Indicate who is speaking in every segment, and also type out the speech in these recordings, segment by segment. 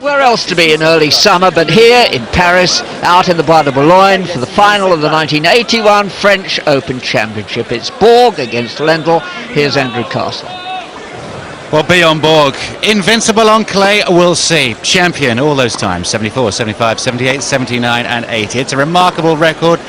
Speaker 1: Where else to be in early summer but here in Paris, out in the Bois de Boulogne for the final of the 1981 French Open Championship. It's Borg against Lendl. Here's Andrew Castle.
Speaker 2: Well, Bjorn Borg, invincible on clay, we'll see. Champion all those times, 74, 75, 78, 79 and 80. It's a remarkable record.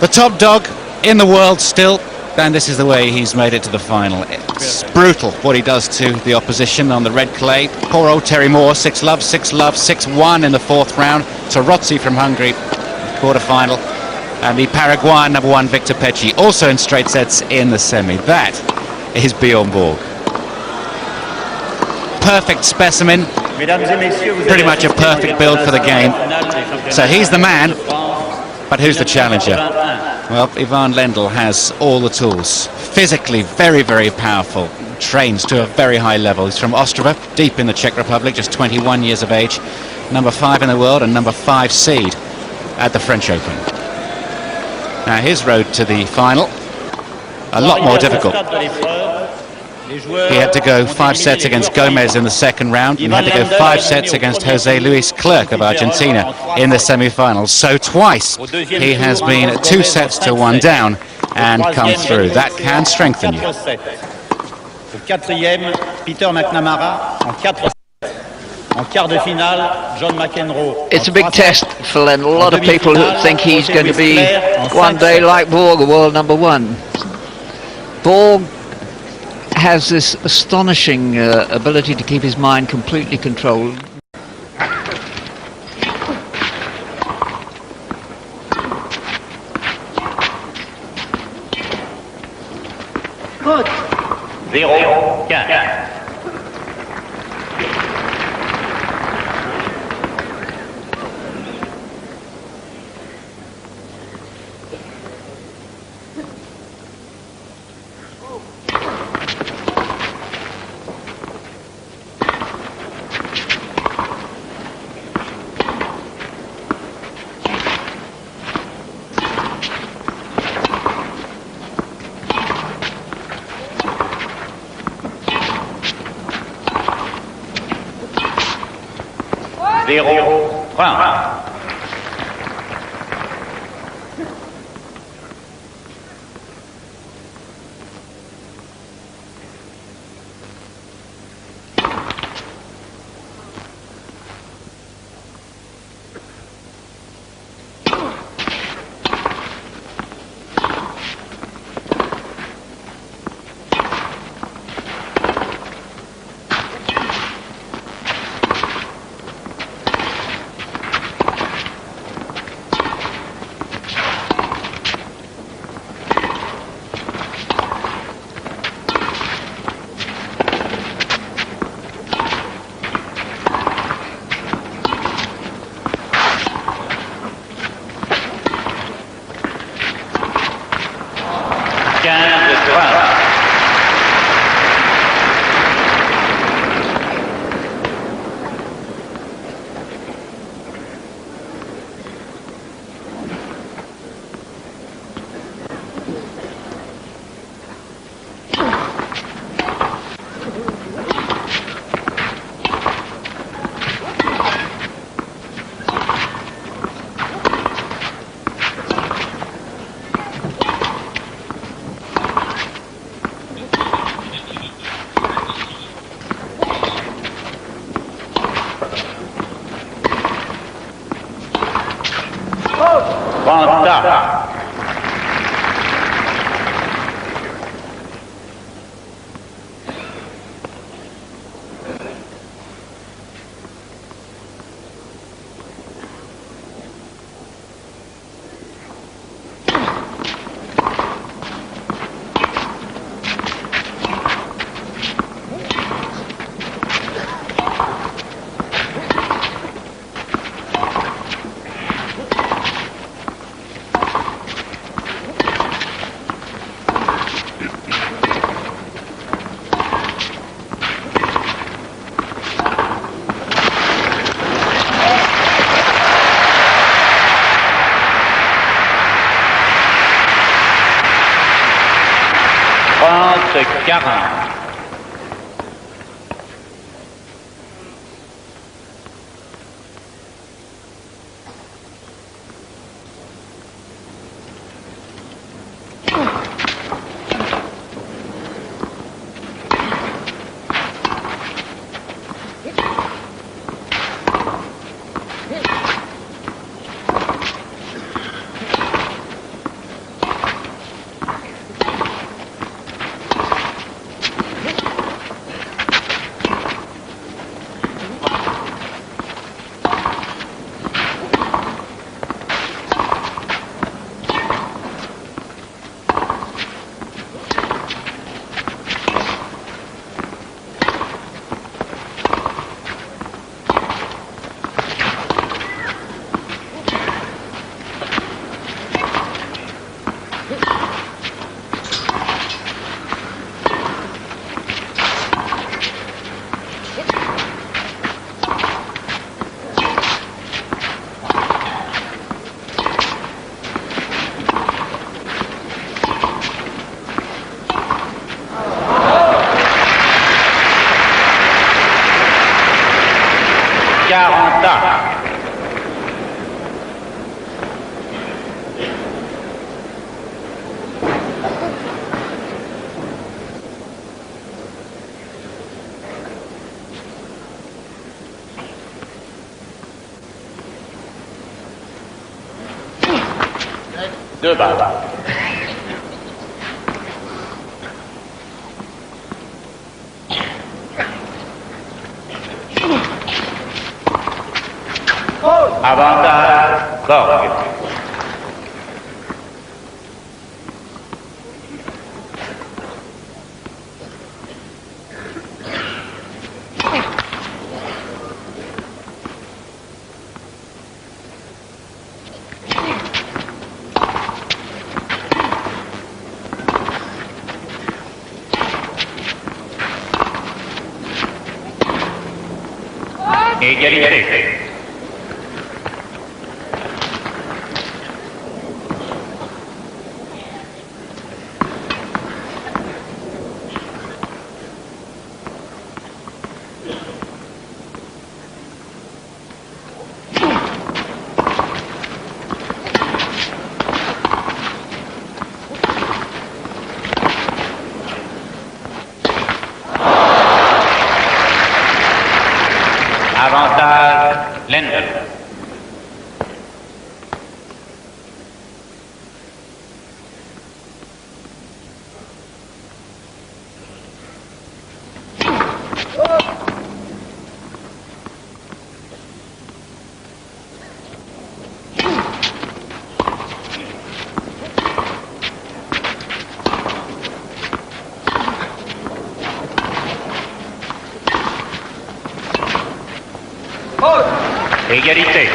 Speaker 2: The top dog in the world still, and this is the way he's made it to the final. It's brutal what he does to the opposition on the red clay. Poor old Terry Moore, 6-love, 6-love, 6-1 in the fourth round. Tarozzi from Hungary, quarter-final. And the Paraguayan #1 Victor Pecci, also in straight sets in the semi. That is Bjorn Borg. Perfect specimen, pretty much a perfect build for the game. So he's the man, but who's the challenger? Well, Ivan Lendl has all the tools. Physically very, very powerful. Trains to a very high level. He's from Ostrava, deep in the Czech Republic, just 21 years of age. Number 5 in the world and number 5 seed at the French Open. Now his road to the final, a lot more difficult. He had to go 5 sets against Gomez in the second round, and had to go 5 sets against Jose Luis Clerc of Argentina in the semi-finals. So twice he has been 2 sets to 1 down and come through. That can strengthen you.
Speaker 1: It's a big test for Lendl. A lot of people who think he's going to be one day like Borg, a world #1. Borg has this astonishing ability to keep his mind completely controlled.
Speaker 3: Good. 0-15.
Speaker 4: 40 ans. Deux balles. Avantage, Borg. Égalité. Avantage, Lendl. Égalité.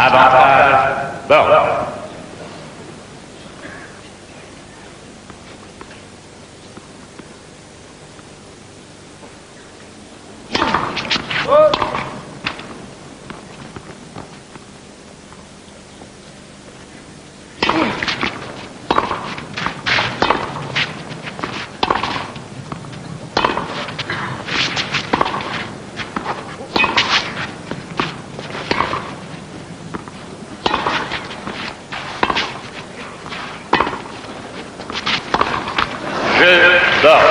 Speaker 4: Avantage, Borg. Jeu Borg.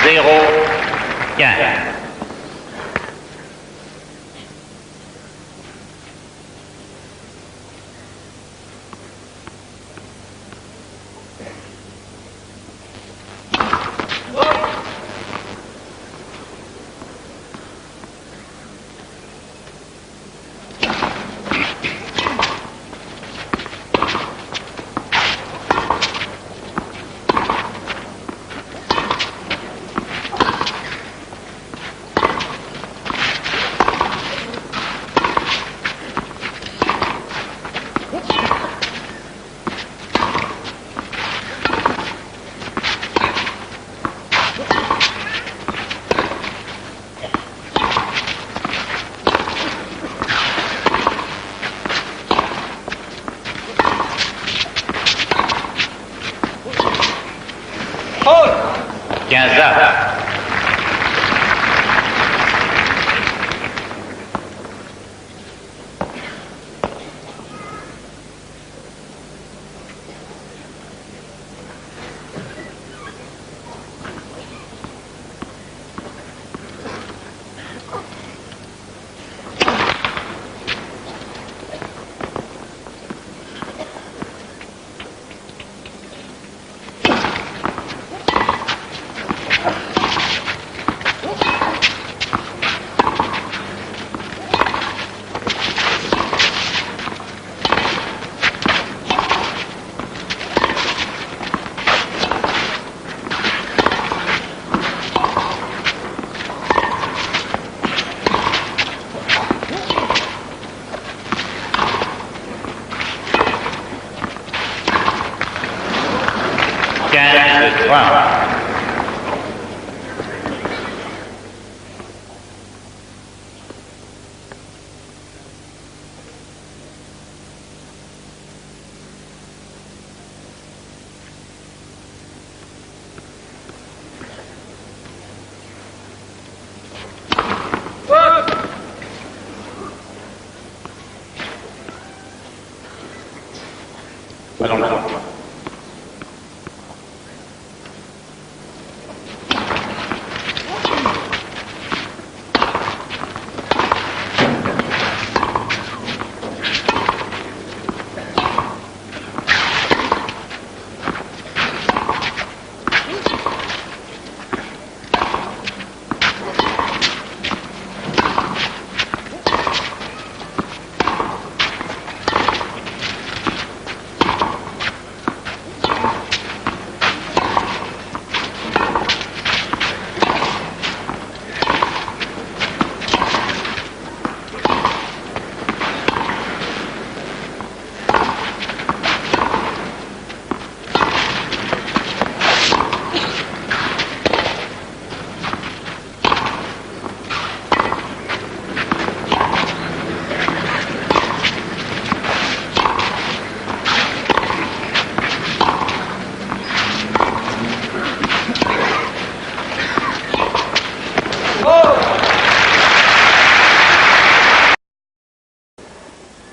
Speaker 4: Zéro, 15. Quinze. 15-3.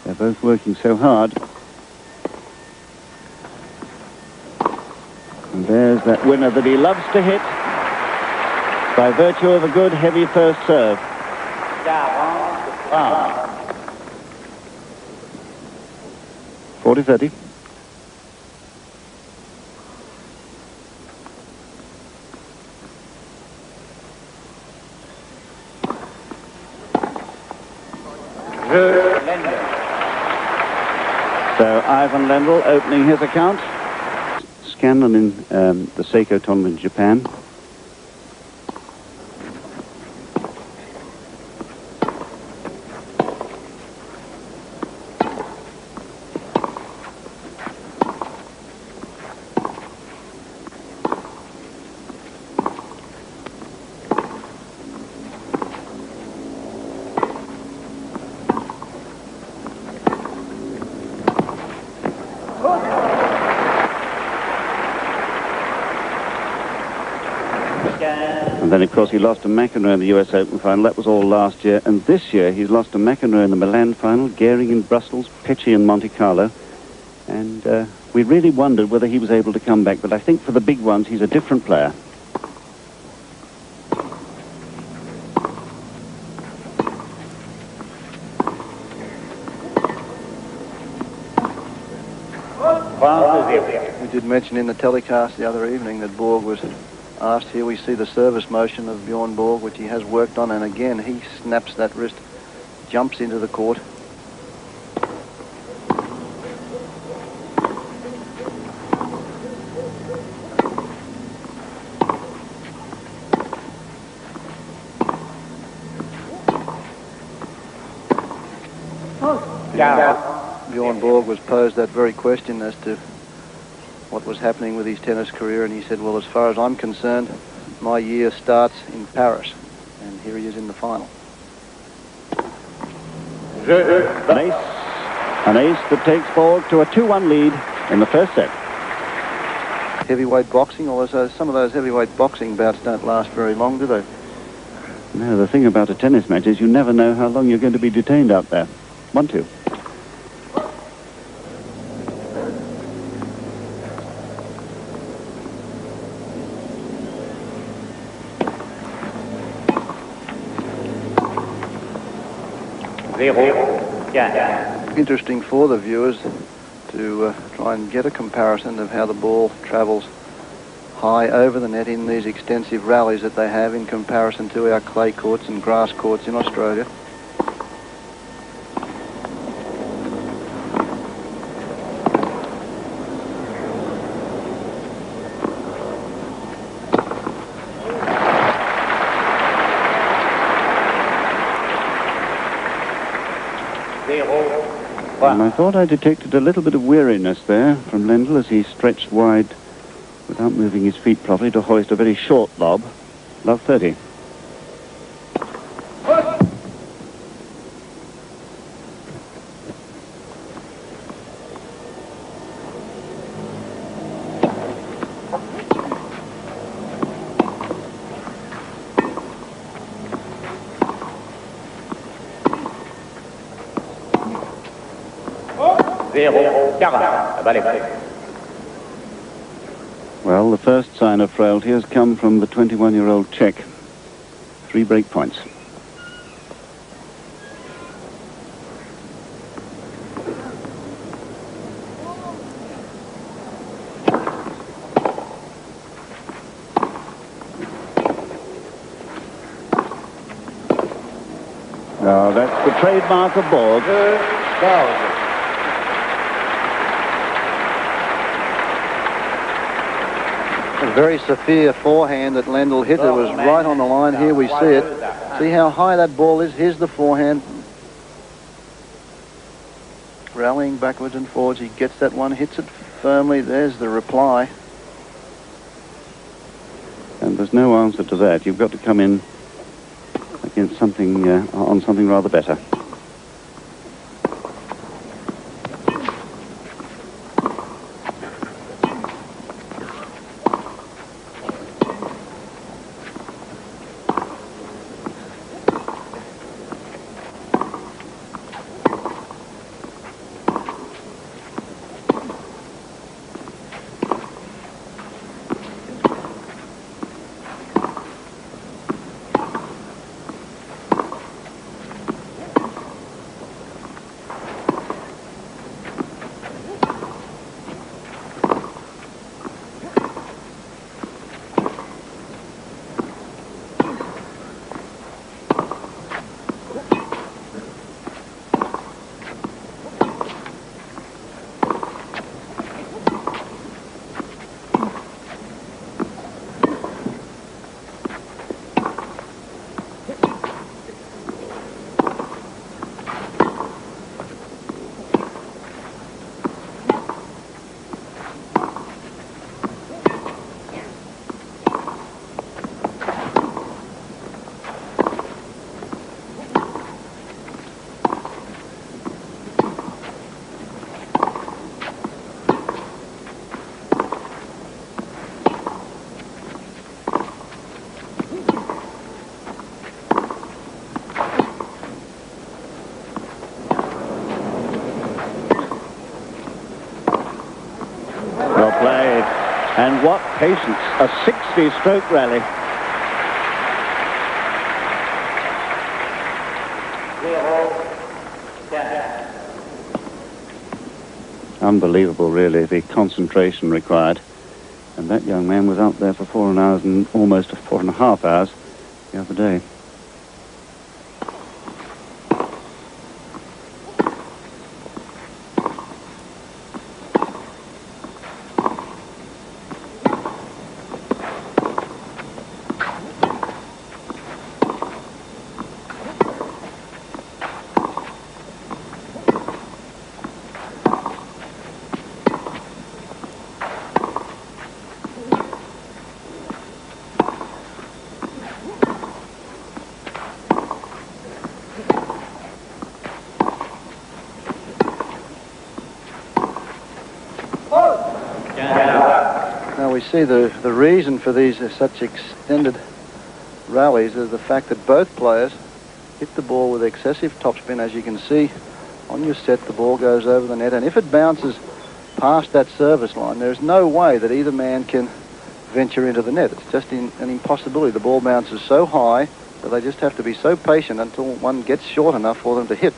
Speaker 5: They're both working so hard. And there's that winner that he loves to hit by virtue of a good heavy first serve. 40-30. So Ivan Lendl opening his account. Scandal in the Seiko tournament in Japan. And then, of course, he lost to McEnroe in the US Open final. That was all last year. And this year, he's lost to McEnroe in the Milan final, Gehring in Brussels, Pecci in Monte Carlo. And we really wondered whether he was able to come back. But I think for the big ones, he's a different player.
Speaker 6: We did mention in the telecast the other evening that Borg was asked. Here we see the service motion of Bjorn Borg, which he has worked on, and again he snaps that wrist, jumps into the court. Bjorn Borg was posed that very question as to what was happening with his tennis career, and he said, well, as far as I'm concerned, my year starts in Paris. And here he is in the final.
Speaker 5: An ace that takes Borg to a 2-1 lead in the first set.
Speaker 6: Heavyweight boxing, although some of those heavyweight boxing bouts don't last very long, do they?
Speaker 5: No, the thing about a tennis match is you never know how long you're going to be detained out there. 1-2.
Speaker 6: Interesting for the viewers to try and get a comparison of how the ball travels high over the net in these extensive rallies that they have in comparison to our clay courts and grass courts in Australia.
Speaker 5: And I thought I detected a little bit of weariness there from Lendl as he stretched wide without moving his feet properly to hoist a very short lob. Love 30. Well, the first sign of frailty has come from the 21-year-old Czech. 3 break points. Now, that's the trademark of Borg.
Speaker 6: A very severe forehand that Lendl hit. It was right on the line. Here we see it. See how high that ball is? Here's the forehand. Rallying backwards and forwards. He gets that one, hits it firmly. There's the reply.
Speaker 5: And there's no answer to that. You've got to come in against something, on something rather better. And what patience, a 60-stroke rally. Unbelievable, really, the concentration required. And that young man was out there for 4 hours and almost 4.5 hours the other day.
Speaker 6: Now we see the reason for these such extended rallies is the fact that both players hit the ball with excessive topspin. As you can see on your set, the ball goes over the net, and if it bounces past that service line, there's no way that either man can venture into the net. It's just an impossibility. The ball bounces so high that they just have to be so patient until one gets short enough for them to hit.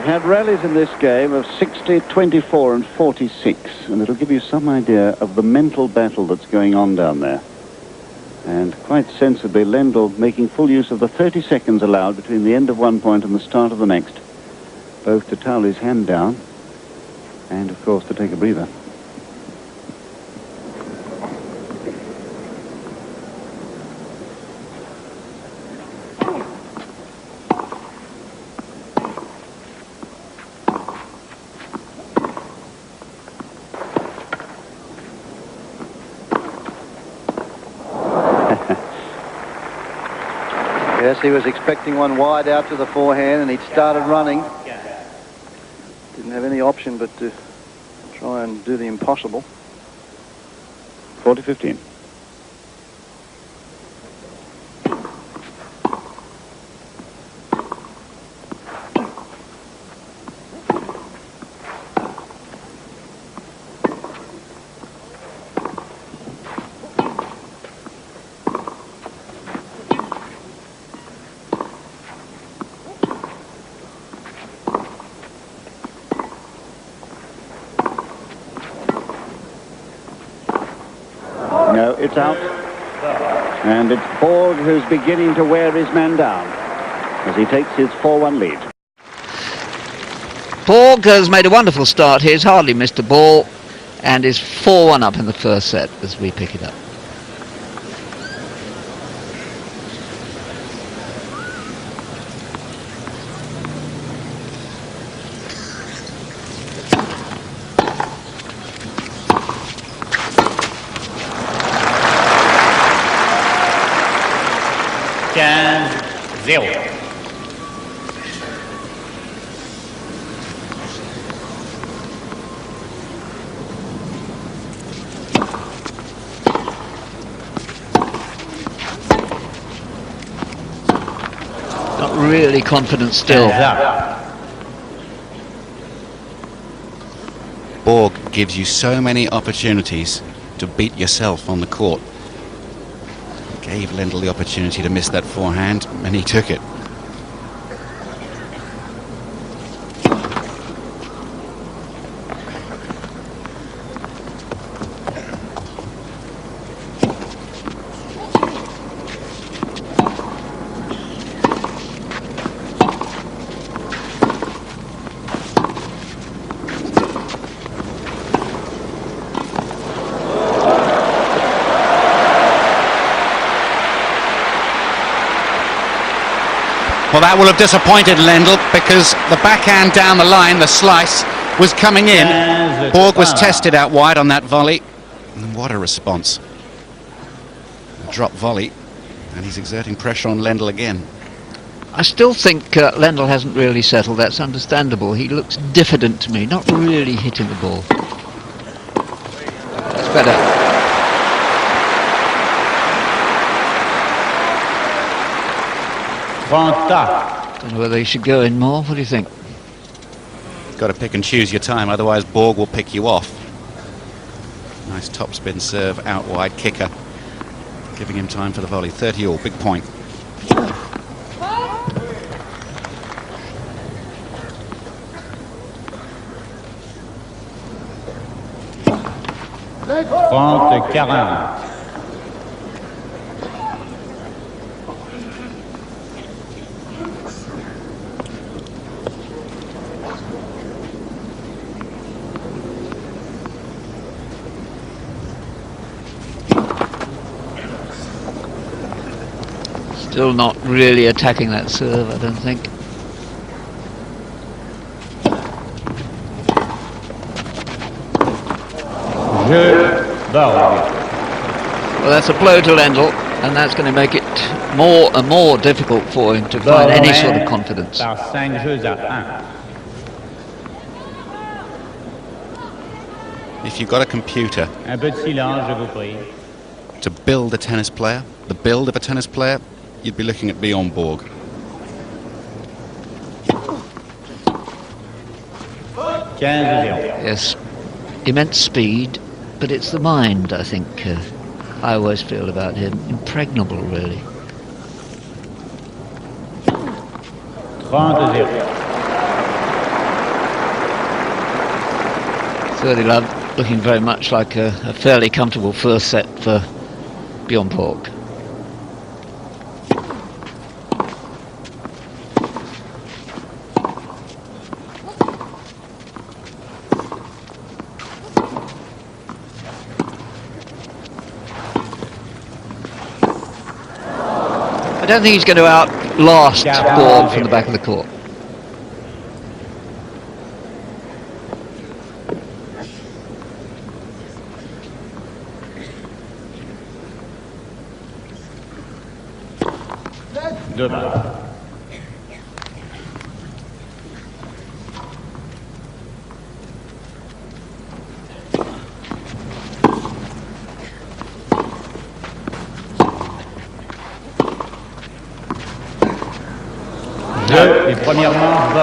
Speaker 5: had rallies in this game of 60, 24 and 46, and it'll give you some idea of the mental battle that's going on down there. And quite sensibly, Lendl making full use of the 30 seconds allowed between the end of one point and the start of the next, both to towel his hand down and, of course, to take a breather.
Speaker 6: Yes, he was expecting one wide out to the forehand, and he'd started running. Didn't have any option but to try and do the impossible.
Speaker 5: 40-15. No, it's out. And it's Borg who's beginning to wear his man down as he takes his 4-1 lead.
Speaker 1: Borg has made a wonderful start here. He's hardly missed a ball and is 4-1 up in the first set as we pick it up.
Speaker 4: Zero.
Speaker 1: Not really confident still.
Speaker 2: Borg gives you so many opportunities to beat yourself on the court. Gave Lendl the opportunity to miss that forehand, and he took it. Well, that will have disappointed Lendl because the backhand down the line, the slice, was coming in. Borg was tested out wide on that volley. And what a response. A drop volley, and he's exerting pressure on Lendl again.
Speaker 1: I still think Lendl hasn't really settled. That's understandable. He looks diffident to me, not really hitting the ball. That's better. Don't know whether he should go in more. What do you think?
Speaker 2: Got to pick and choose your time, otherwise Borg will pick you off. Nice topspin serve, out wide kicker, giving him time for the volley. 30 all, big point.
Speaker 1: Still not really attacking that serve, I don't think. Well, that's a blow to Lendl, and that's going to make it more and more difficult for him to find any sort of confidence.
Speaker 2: If you've got a computer to build a tennis player, the build of a tennis player, you'd be looking at Bjorn Borg.
Speaker 1: Yes, immense speed, but it's the mind, I think, I always feel about him. Impregnable, really. 30 love, looking very much like a fairly comfortable first set for Bjorn Borg. I don't think he's going to outlast Borg from the back of the court.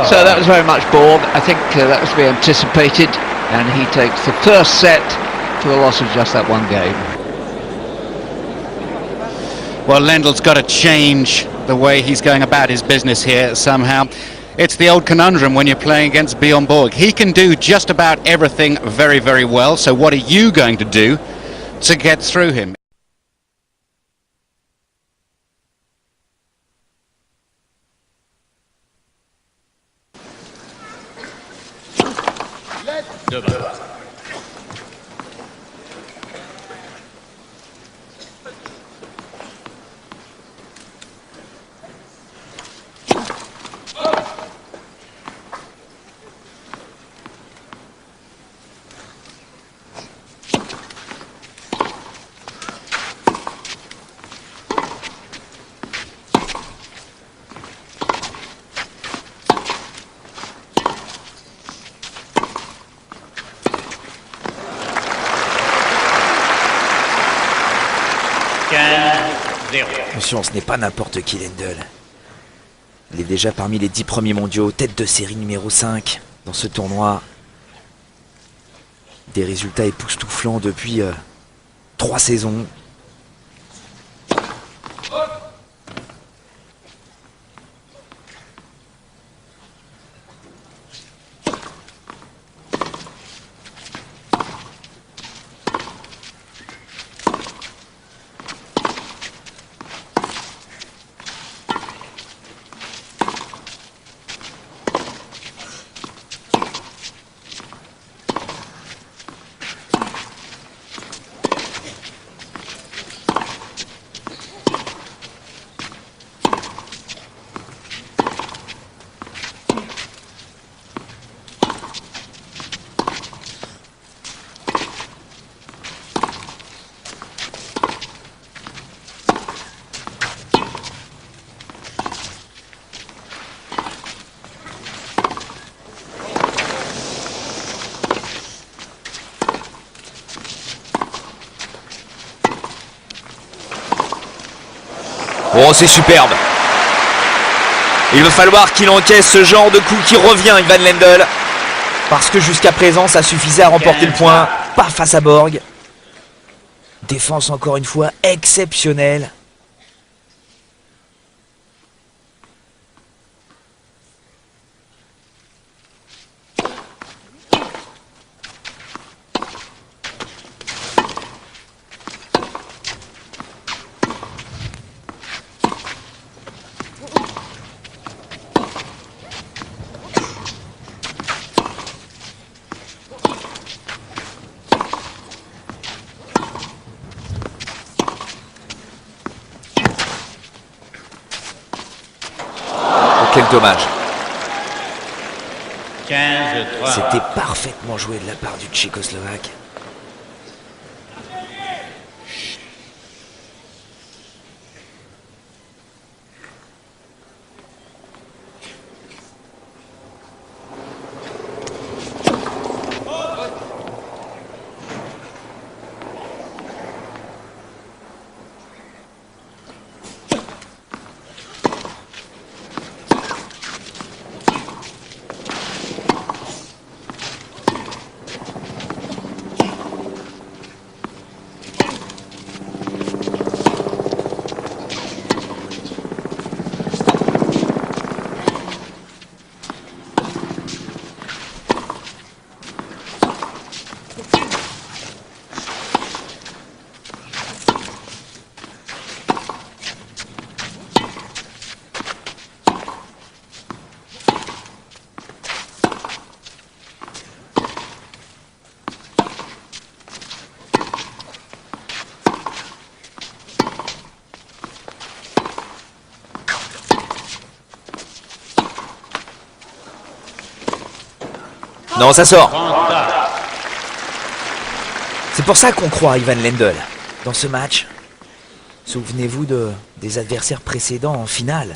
Speaker 1: So that was very much Borg. I think that was to be anticipated, and he takes the first set for the loss of just that one game.
Speaker 2: Well, Lendl's got to change the way he's going about his business here somehow. It's the old conundrum when you're playing against Bjorn Borg. He can do just about everything very, very well, so what are you going to do to get through him?
Speaker 7: Attention, ce n'est pas n'importe qui, Lendl. Il est déjà parmi les 10 premiers mondiaux, tête de série numéro 5 dans ce tournoi. Des résultats époustouflants depuis 3 saisons.
Speaker 8: Oh, c'est superbe. Il va falloir qu'il encaisse ce genre de coup qui revient, Ivan Lendl. Parce que jusqu'à présent, ça suffisait à remporter le point. Pas face à Borg. Défense encore une fois exceptionnelle. Quel dommage. C'était parfaitement joué de la part du Tchécoslovaque. Non, ça sort. C'est pour ça qu'on croit à Ivan Lendl. Dans ce match, souvenez-vous des adversaires précédents en finale.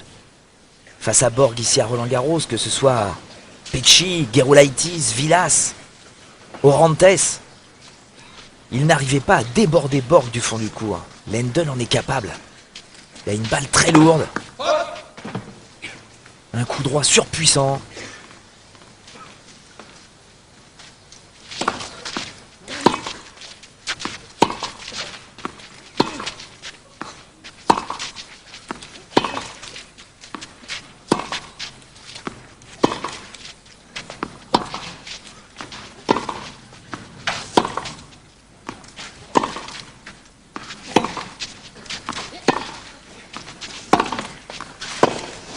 Speaker 8: Face à Borg ici à Roland-Garros, que ce soit Pecci, Gerulaitis, Vilas, Orantes. Il n'arrivait pas à déborder Borg du fond du court. Lendl en est capable. Il a une balle très lourde. Un coup droit surpuissant.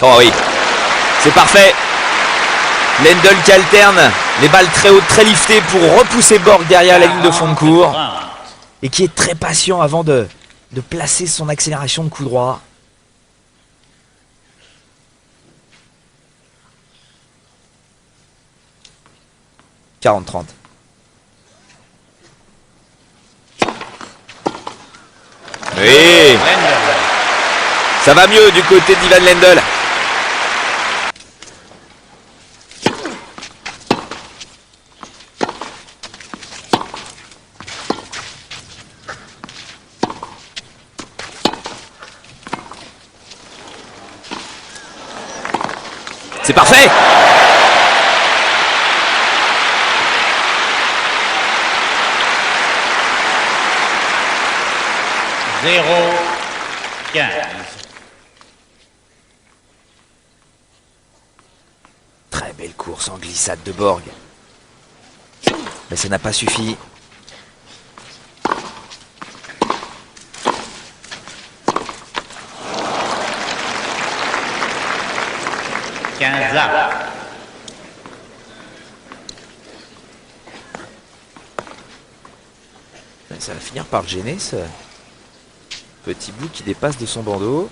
Speaker 8: Oh oui, c'est parfait. Lendl qui alterne les balles très hautes, très liftées pour repousser Borg derrière la ligne de fond de court. Et qui est très patient avant de placer son accélération de coup droit. « 40-30. » Oui. Ça va mieux du côté d'Ivan Lendl. C'est parfait.
Speaker 4: Zéro 15.
Speaker 8: Très belle course en glissade de Borg. Mais ça n'a pas suffi. Ça va finir par le gêner, ce petit bout qui dépasse de son bandeau.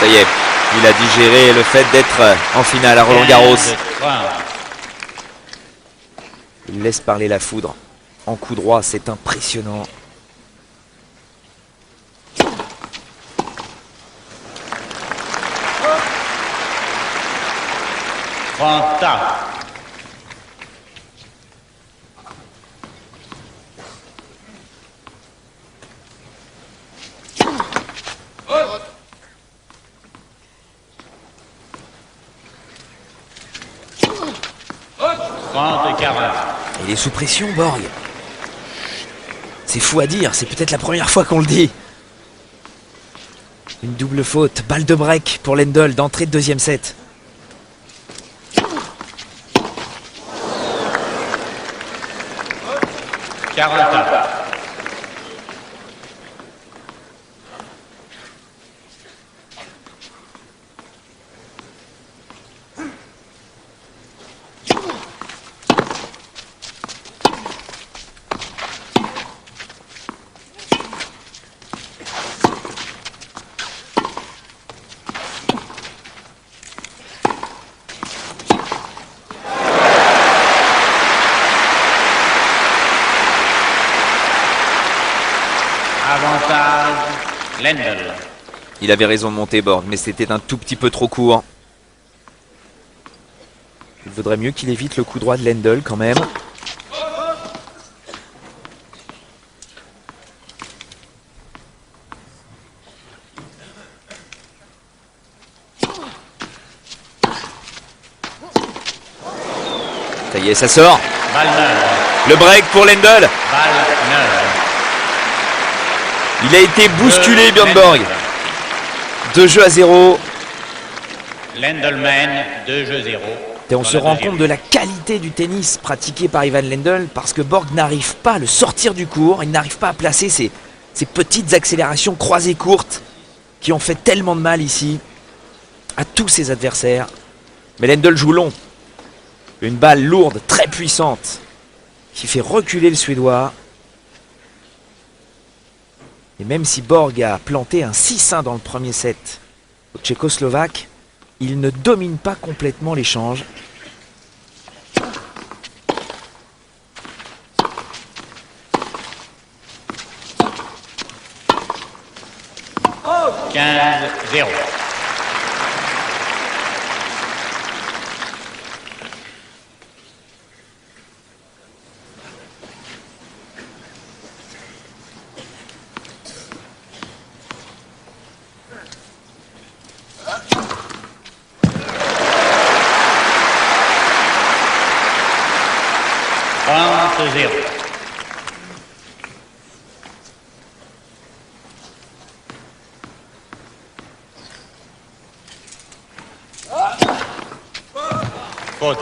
Speaker 8: Ça y est, il a digéré le fait d'être en finale à Roland-Garros. Il laisse parler la foudre. En coup droit, c'est impressionnant. Il est sous pression, Borg. C'est fou à dire, c'est peut-être la première fois qu'on le dit. Une double faute, balle de break pour Lendl d'entrée de deuxième set.
Speaker 4: Avantage Lendl.
Speaker 8: Il avait raison de monter Borg, mais c'était un tout petit peu trop court. Il vaudrait mieux qu'il évite le coup droit de Lendl quand même. Ça y est, ça sort.
Speaker 4: Balle neuve.
Speaker 8: Le break pour Lendl.
Speaker 4: Balle neuve.
Speaker 8: Il a été bousculé, Björn Borg. 2 jeux à 0.
Speaker 4: Lendl mène 2-0.
Speaker 7: Et on se rend compte de la qualité du tennis pratiqué par Ivan Lendl parce que Borg n'arrive pas à le sortir du court, il n'arrive pas à placer ces petites accélérations croisées courtes qui ont fait tellement de mal ici à tous ses adversaires. Mais Lendl joue long. Une balle lourde, très puissante, qui fait reculer le Suédois. Et même si Borg a planté un 6-1 dans le premier set au Tchécoslovaque, il ne domine pas complètement l'échange.
Speaker 4: Oh, 15-0. Faute.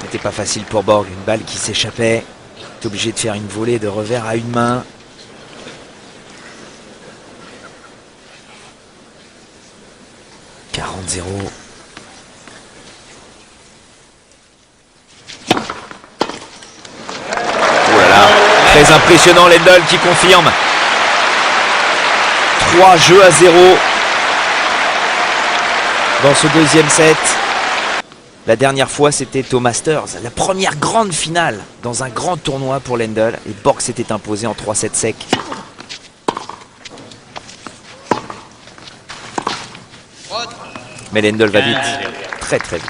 Speaker 7: C'était pas facile pour Borg, une balle qui s'échappait. Il est obligé de faire une volée de revers à une main. « 40-0. » Voilà, très impressionnant Lendl qui confirme. 3-0 dans ce deuxième set. La dernière fois, c'était au Masters, la première grande finale dans un grand tournoi pour Lendl. Et Borg s'était imposé en 3-7 secs. Mais Lendl va vite, très très vite.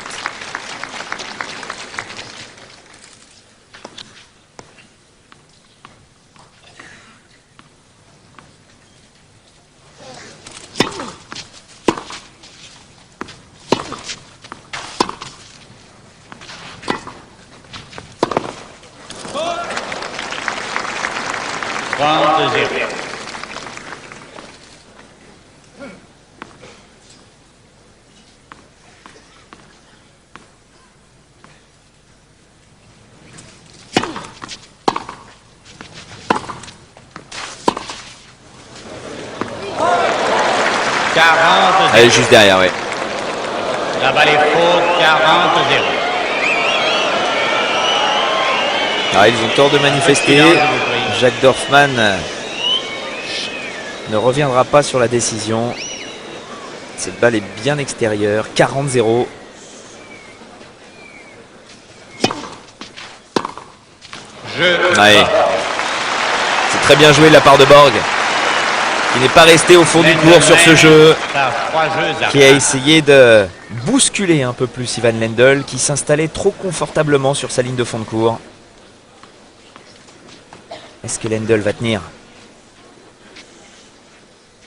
Speaker 8: Elle est juste derrière, oui.
Speaker 4: La balle est faute, 40-0.
Speaker 7: Ah, ils ont tort de manifester. Jacques Dorfman ne reviendra pas sur la décision. Cette balle est bien extérieure. 40-0. Ouais. C'est très bien joué de la part de Borg, qui n'est pas resté au fond du court sur ce jeu, qui a essayé de bousculer un peu plus Ivan Lendl, qui s'installait trop confortablement sur sa ligne de fond de court. Est-ce que Lendl va tenir?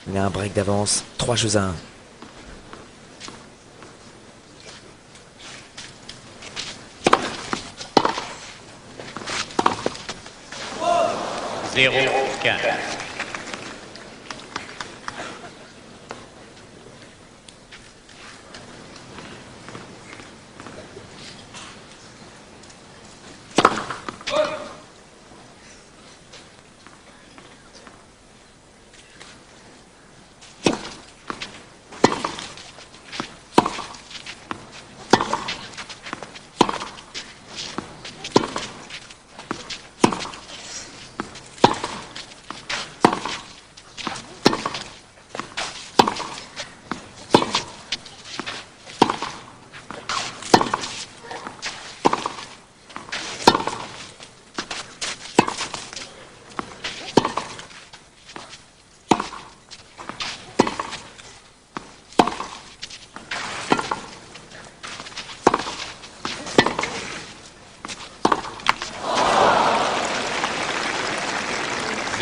Speaker 7: Il a un break d'avance, 3-1.
Speaker 4: Zéro, 15.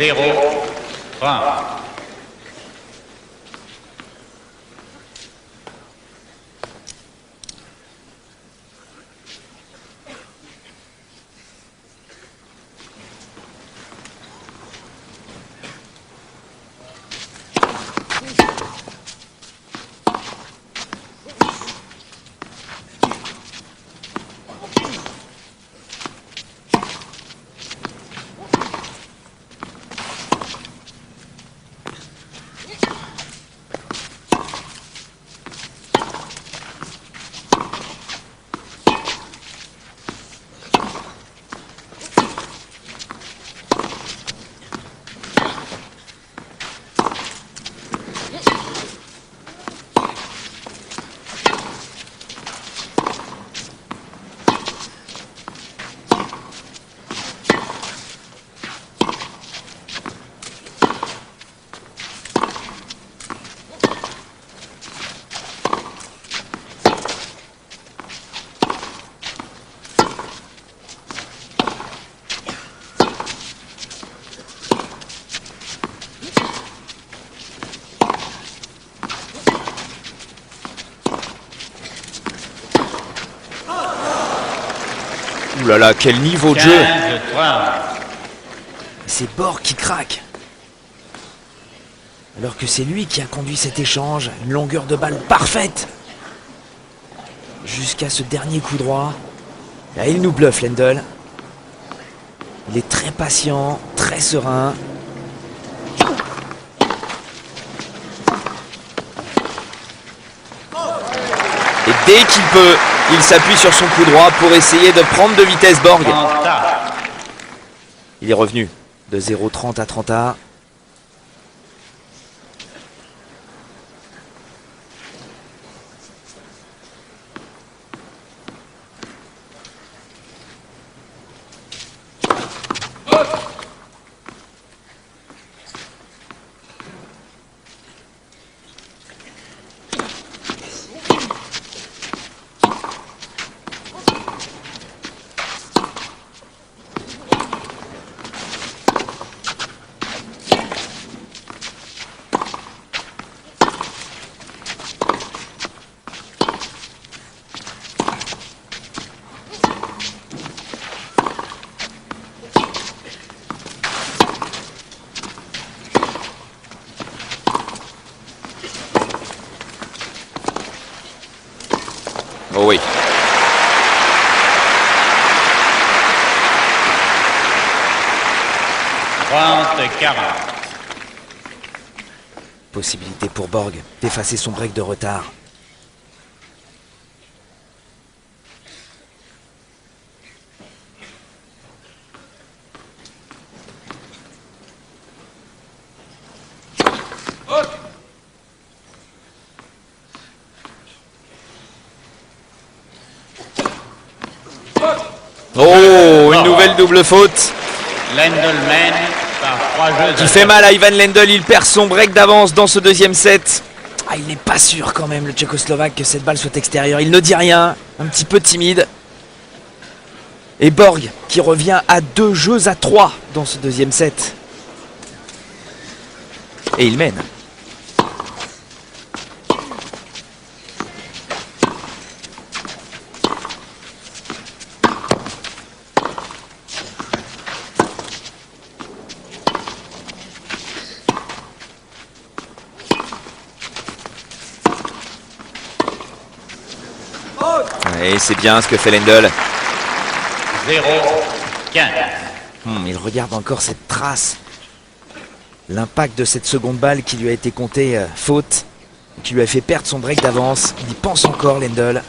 Speaker 4: 0, 30.
Speaker 8: Ouh là là, quel niveau de jeu!
Speaker 4: 15, 30.
Speaker 7: C'est Borg qui craque. Alors que c'est lui qui a conduit cet échange. Une longueur de balle parfaite. Jusqu'à ce dernier coup droit. Là, il nous bluffe, Lendl. Il est très patient, très serein.
Speaker 8: Et dès qu'il peut, il s'appuie sur son coup droit pour essayer de prendre de vitesse Borg. Il est revenu de 0,30 à 30A. Oh oui.
Speaker 7: Possibilité pour Borg d'effacer son break de retard.
Speaker 8: Oh, une nouvelle double faute.
Speaker 4: Lendl mène par 3 jeux.
Speaker 8: Qui fait mal à Ivan Lendl, il perd son break d'avance dans ce deuxième set.
Speaker 7: Ah, il n'est pas sûr quand même, le Tchécoslovaque, que cette balle soit extérieure. Il ne dit rien, un petit peu timide. Et Borg qui revient à 2 jeux à 3 dans ce deuxième set. Et il mène.
Speaker 8: Et c'est bien ce que fait Lendl.
Speaker 4: 0, 15.
Speaker 7: Il regarde encore cette trace. L'impact de cette seconde balle qui lui a été comptée faute, qui lui a fait perdre son break d'avance. Il y pense encore, Lendl.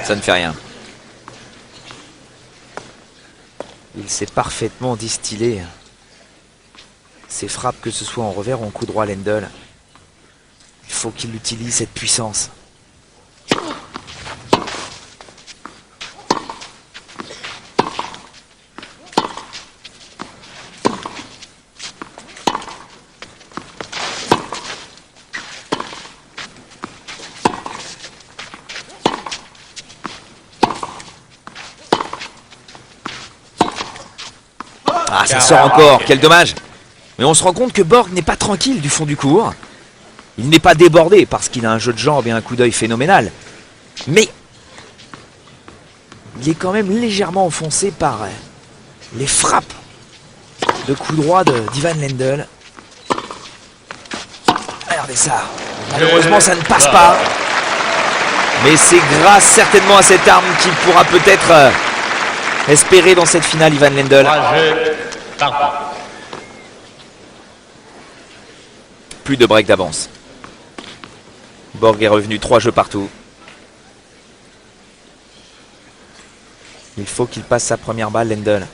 Speaker 8: Ça ne fait rien.
Speaker 7: Il sait parfaitement distiller ses frappes, que ce soit en revers ou en coup droit, Lendl. Il faut qu'il utilise cette puissance.
Speaker 8: Ah, ça sort encore, quel dommage. Mais on se rend compte que Borg n'est pas tranquille du fond du court. Il n'est pas débordé parce qu'il a un jeu de jambes et un coup d'œil phénoménal. Mais il est quand même légèrement enfoncé par les frappes de coup droit d'Ivan Lendl. Regardez ça. Malheureusement, ça ne passe pas. Mais c'est grâce certainement à cette arme qu'il pourra peut-être espérer dans cette finale, Ivan Lendl. Plus de break d'avance. Borg est revenu 3 jeux partout. Il faut qu'il passe sa première balle, Lendl.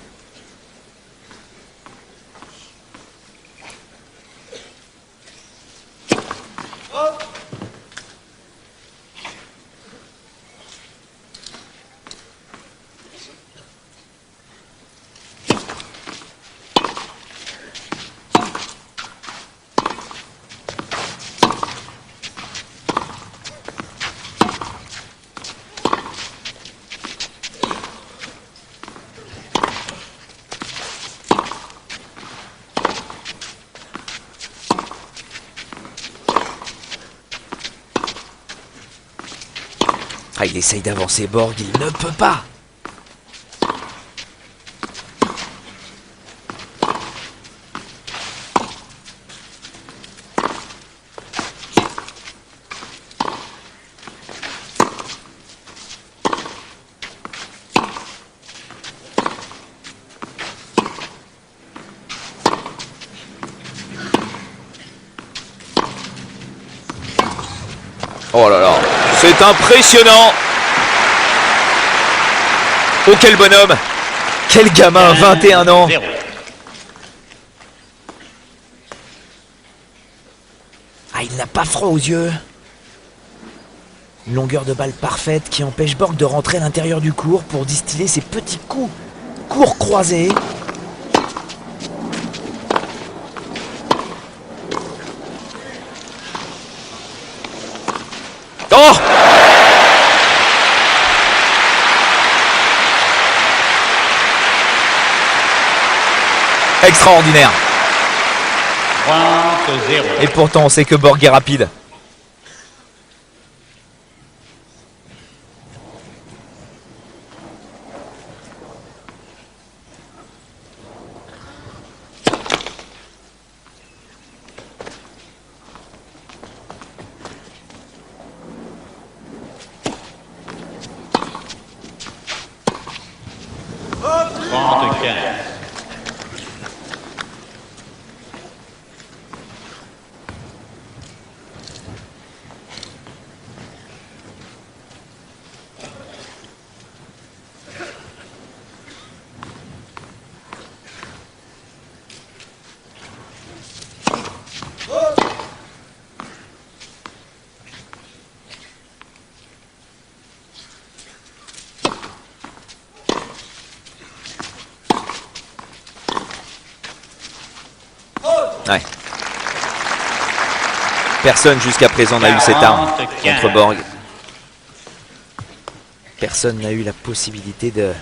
Speaker 8: Ah, il essaye d'avancer Borg, il ne peut pas. Oh là là, c'est impressionnant. Oh, quel bonhomme. Quel gamin, 21 ans.
Speaker 7: Ah, il n'a pas froid aux yeux. Une longueur de balle parfaite qui empêche Borg de rentrer à l'intérieur du court pour distiller ses petits coups courts croisés.
Speaker 8: Oh! Extraordinaire.
Speaker 4: 30-0.
Speaker 8: Et pourtant on sait que Borg est rapide. Ouais. Personne jusqu'à présent n'a eu cette arme contre Borg.
Speaker 7: Personne n'a eu la possibilité de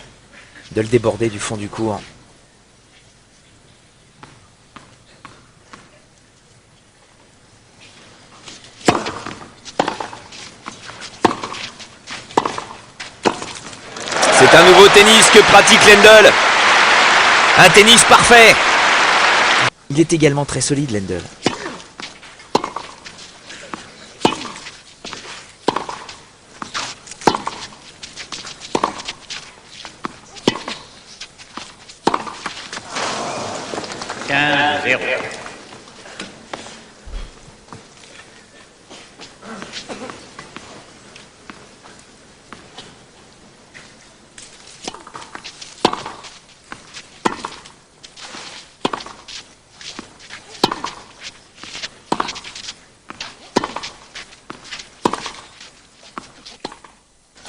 Speaker 7: le déborder du fond du court.
Speaker 8: C'est un nouveau tennis que pratique Lendl. Un tennis parfait.
Speaker 7: Il est également très solide, Lendl.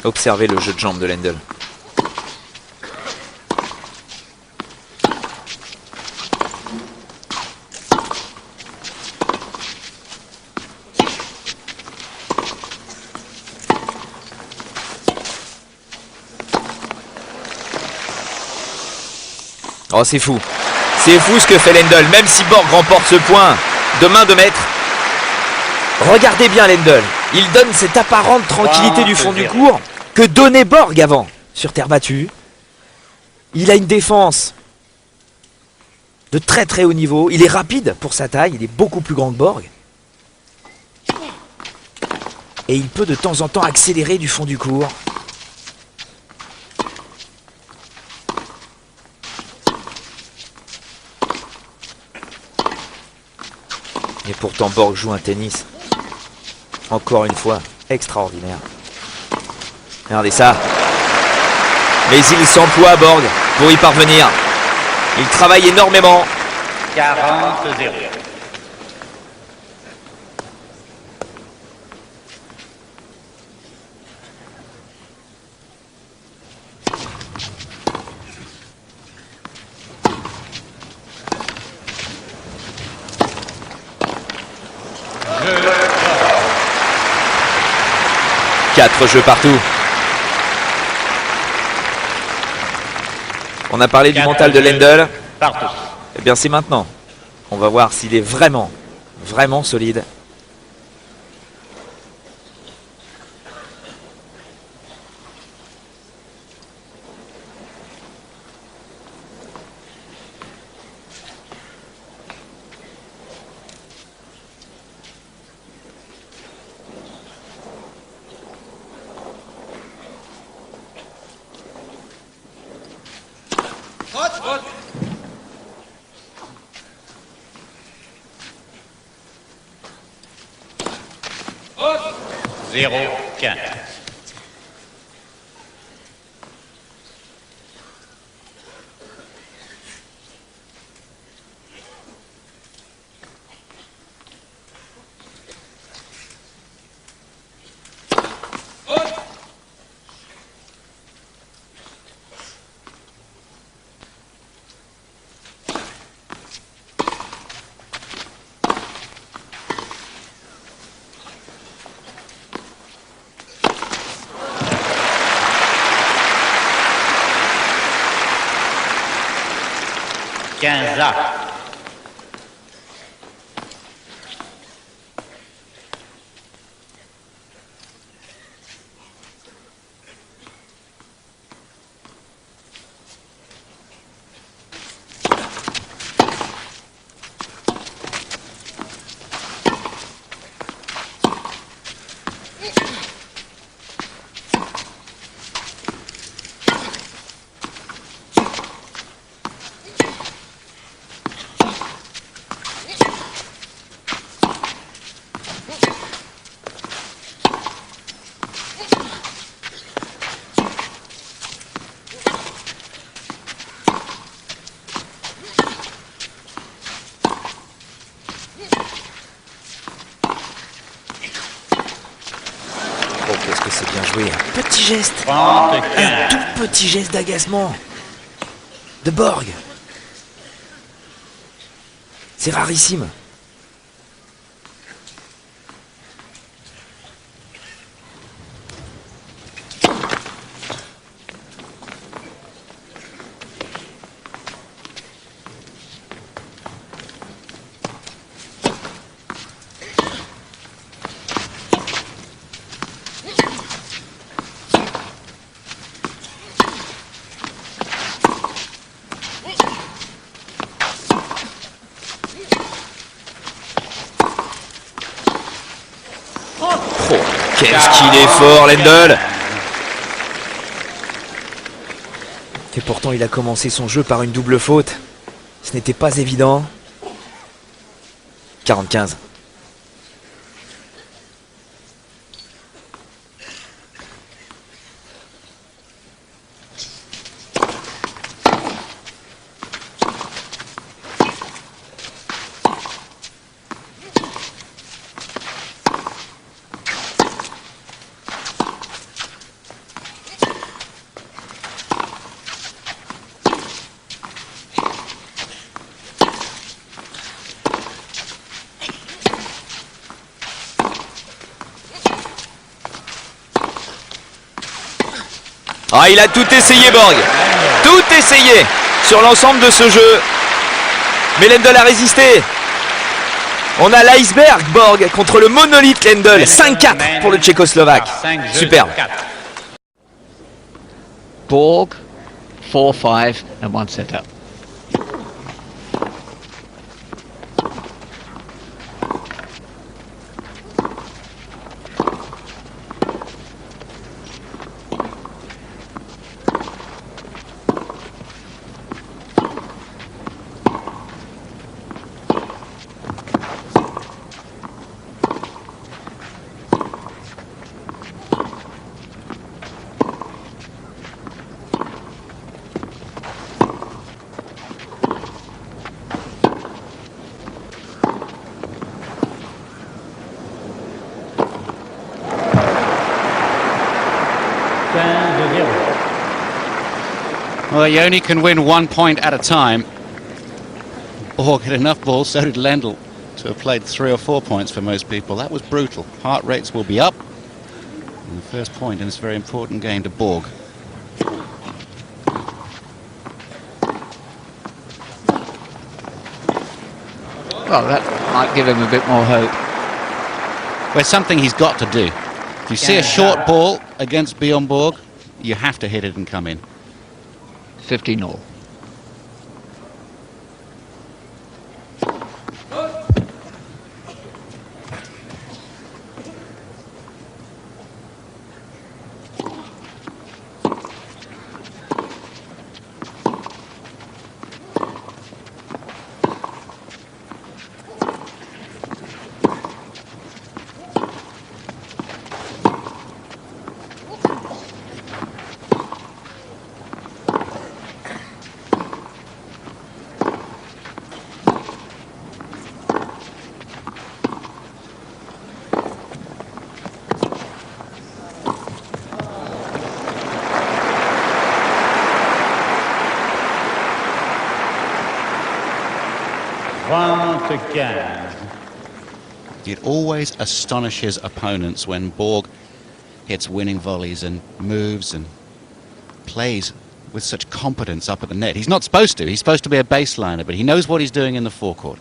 Speaker 8: Observez le jeu de jambes de Lendl. Oh, c'est fou. C'est fou ce que fait Lendl. Même si Borg remporte ce point de main de maître. Regardez bien Lendl. Il donne cette apparente tranquillité du fond du court que donnait Borg avant sur terre battue. Il a une défense de très très haut niveau. Il est rapide pour sa taille. Il est beaucoup plus grand que Borg. Et il peut de temps en temps accélérer du fond du court. Et pourtant Borg joue un tennis, encore une fois, extraordinaire. Regardez ça. Mais il s'emploie Borg pour y parvenir. Il travaille énormément.
Speaker 4: 40-0.
Speaker 8: Quatre jeux partout. On a parlé du mental de Lendl.
Speaker 4: Partout.
Speaker 8: Eh bien c'est maintenant. On va voir s'il est vraiment, vraiment solide.
Speaker 4: Zéro, 15. Quinze.
Speaker 8: Qu'est-ce que c'est bien joué. Un petit geste.
Speaker 4: 30,
Speaker 8: Un tout petit geste d'agacement de Borg. C'est rarissime. Qu'est-ce qu'il est fort, Lendl! Et pourtant, il a commencé son jeu par une double faute. Ce n'était pas évident. 40-15. Ah, il a tout essayé, Borg. Tout essayé sur l'ensemble de ce jeu. Mais Lendl a résisté. On a l'iceberg, Borg, contre le monolithe Lendl. 5-4 pour le Tchécoslovaque. Superbe.
Speaker 1: Borg, 4-5 and 1 set up.
Speaker 2: Well, you only can win 1 point at a time. Borg had enough balls, so did Lendl, to have played 3 or 4 points for most people. That was brutal. Heart rates will be up. And the first point in this very important game to Borg.
Speaker 1: Well, that might give him a bit more hope.
Speaker 2: Well, it's something he's got to do. If you see a short ball against Bjorn Borg, you have to hit it and come in.
Speaker 1: 15-all.
Speaker 2: It always astonishes opponents when Borg hits winning volleys and moves and plays with such competence up at the net. He's not supposed to. He's supposed to be a baseliner, but he knows what he's doing in the forecourt.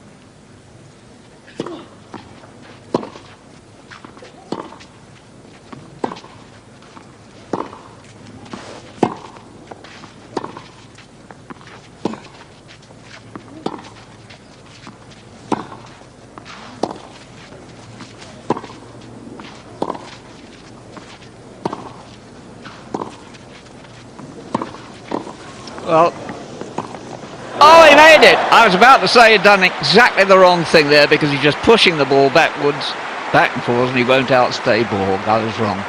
Speaker 1: Well, oh, he made it! I was about to say he'd done exactly the wrong thing there because he's just pushing the ball backwards, back and forwards, and he won't outstay Borg. I was wrong.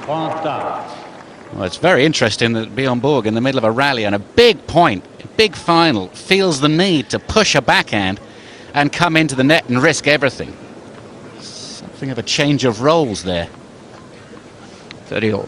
Speaker 2: Well, it's very interesting that Bjorn Borg, in the middle of a rally and a big point, a big final, feels the need to push a backhand and come into the net and risk everything. Something of a change of roles there.
Speaker 1: 30-all.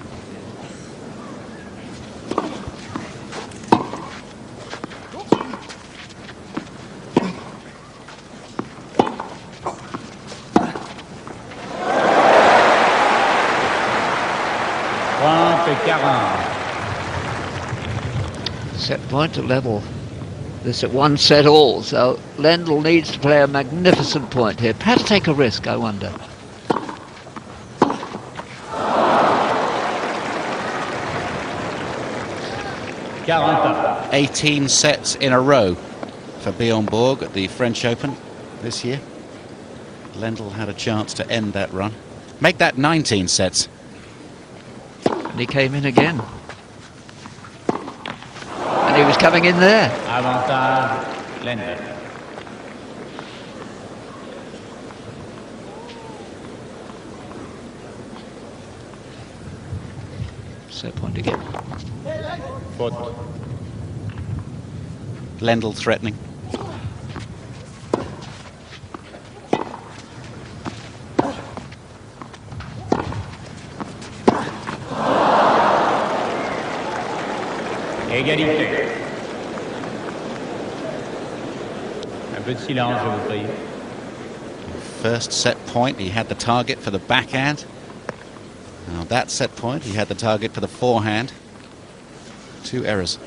Speaker 1: Set point to level this at 1 set all, so Lendl needs to play a magnificent point here. Perhaps take a risk, I wonder.
Speaker 2: Garanta. 18 sets in a row for Bjorn Borg at the French Open this year. Lendl had a chance to end that run. Make that 19 sets.
Speaker 1: And he came in again. And he was coming in there.
Speaker 4: Avantage, Lendl.
Speaker 1: Set point again.
Speaker 4: Faute.
Speaker 2: Lendl threatening.
Speaker 4: Égalité. Un peu de silence, je vous prie.
Speaker 2: First set point, he had the target for the backhand. Now that set point, he had the target for the forehand. 2 errors.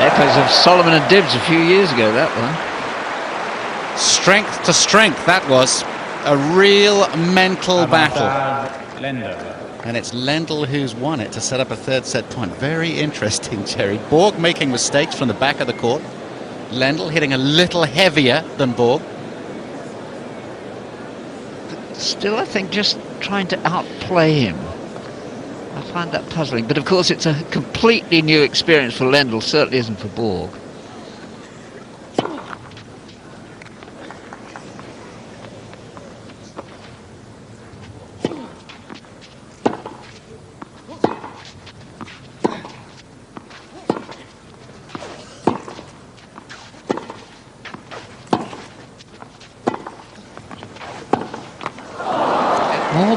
Speaker 1: Echoes of Solomon and Dibbs a few years ago, that one.
Speaker 2: Strength to strength, that was. A real mental battle. And it's Lendl who's won it to set up a 3rd set point. Very interesting, Jerry. Borg making mistakes from the back of the court. Lendl hitting a little heavier than Borg.
Speaker 1: But still, I think just trying to outplay him. I find that puzzling. But of course, it's a completely new experience for Lendl. Certainly isn't for Borg.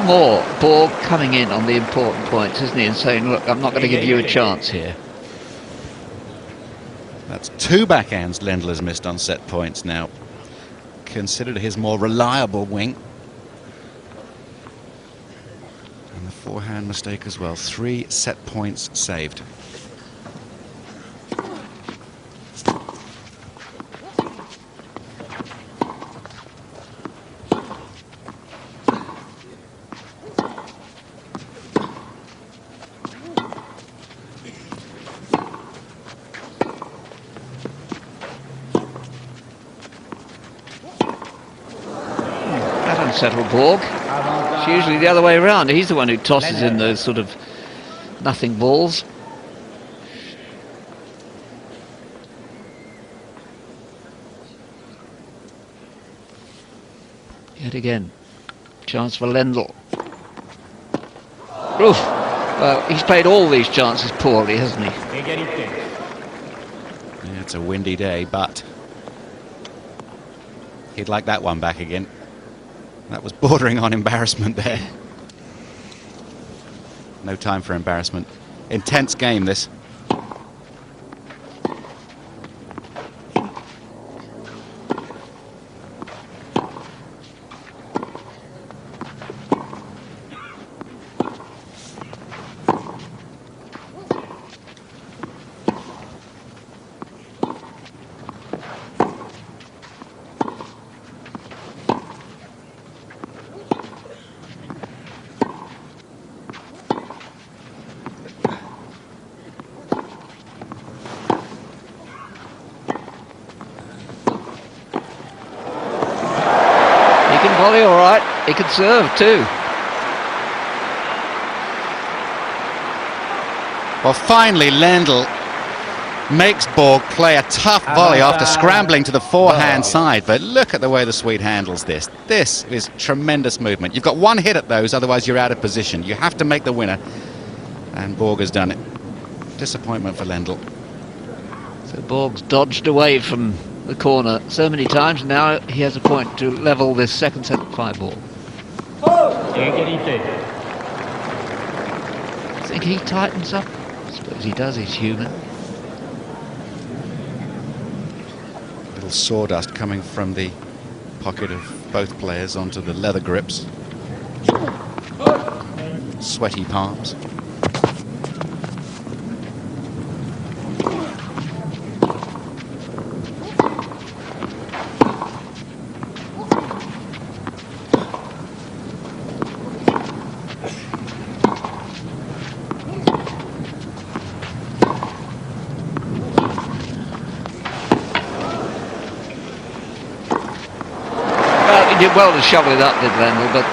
Speaker 1: More Borg coming in on the important points, isn't he, and saying, look, I'm not going to give you a chance here.
Speaker 2: That's 2 backhands Lendl has missed on set points now. Considered his more reliable wing. And the forehand mistake as well. 3 set points saved.
Speaker 1: Settle Borg. It's usually the other way around. He's the one who tosses in those sort of nothing balls. Yet again, chance for Lendl. Oof. Well, he's played all these chances poorly, hasn't he?
Speaker 2: Yeah, it's a windy day, but he'd like that one back again. That was bordering on embarrassment there. No time for embarrassment. Intense game, this.
Speaker 1: Volley, all right. He could serve too.
Speaker 2: Well, finally, Lendl makes Borg play a tough volley after scrambling to the forehand side. But look at the way the Swede handles this. This is tremendous movement. You've got 1 hit at those, otherwise you're out of position. You have to make the winner. And Borg has done it. Disappointment for Lendl.
Speaker 1: So Borg's dodged away from the corner so many times, and now he has a point to level this 2nd set 5 ball. Think he tightens up? I suppose he does, he's human.
Speaker 2: Little sawdust coming from the pocket of both players onto the leather grips. Sweaty palms.
Speaker 1: He did well to shovel it up, did Lendl, but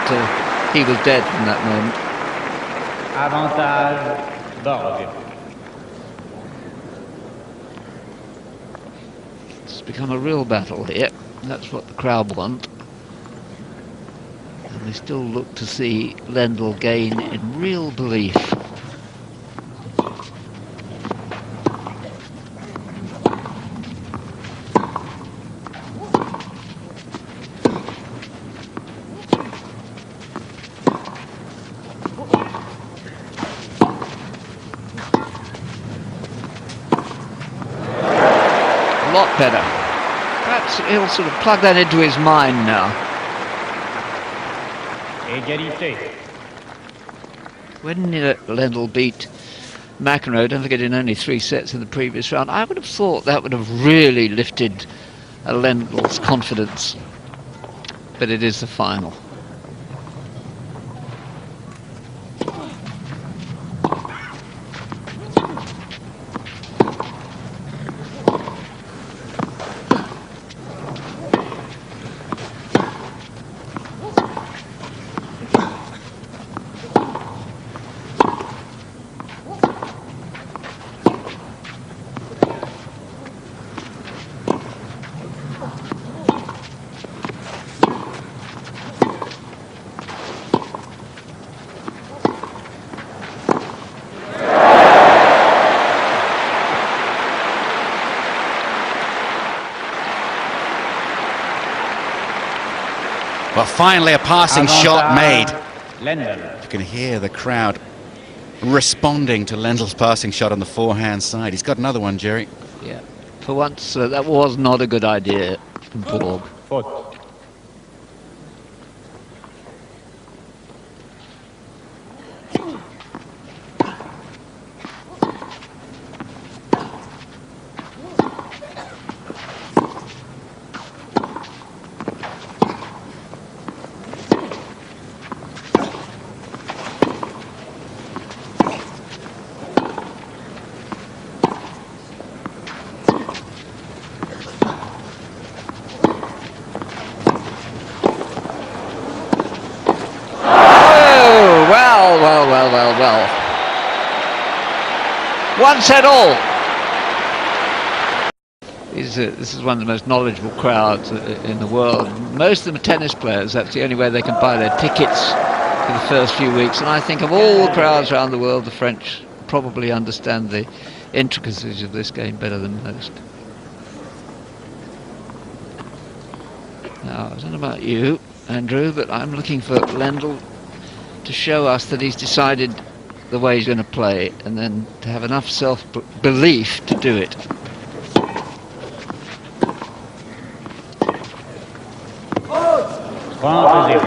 Speaker 1: he was dead in that moment.
Speaker 4: Avantage Borg.
Speaker 1: It's become a real battle here. That's what the crowd want. And they still look to see Lendl gain in real belief. A lot better. Perhaps he'll sort of plug that into his mind now.
Speaker 4: Égalité.
Speaker 1: When Lendl beat McEnroe, don't forget, in only 3 sets in the previous round, I would have thought that would have really lifted Lendl's confidence. But it is the final.
Speaker 2: Well, finally a passing shot made.
Speaker 4: Lendl.
Speaker 2: You can hear the crowd responding to Lendl's passing shot on the forehand side. He's got another one, Jerry.
Speaker 1: Yeah. For once, that was not a good idea from Borg.
Speaker 4: Faute.
Speaker 1: Well. 1 set all. This is one of the most knowledgeable crowds in the world. Most of them are tennis players. That's the only way they can buy their tickets for the first few weeks. And I think of all the crowds around the world, the French probably understand the intricacies of this game better than most. Now, I don't know about you, Andrew, but I'm looking for Lendl to show us that he's decided the way he's going to play, and then to have enough self-belief to do it.
Speaker 4: Point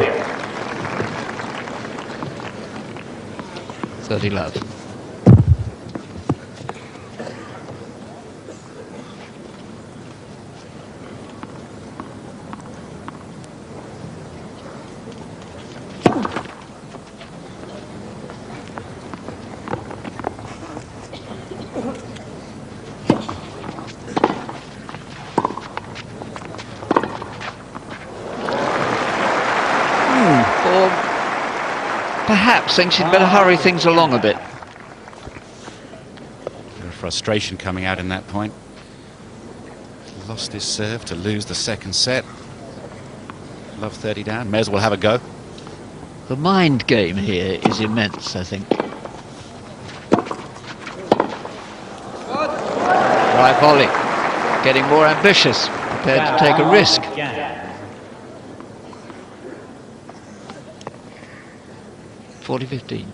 Speaker 1: 30 love. Perhaps thinks he'd better hurry things along a bit.
Speaker 2: A bit of frustration coming out in that point. Lost his serve to lose the second set. Love 30 down, may as well have a go.
Speaker 1: The mind game here is immense, I think. Right volley, getting more ambitious, prepared to take a risk. 40-15.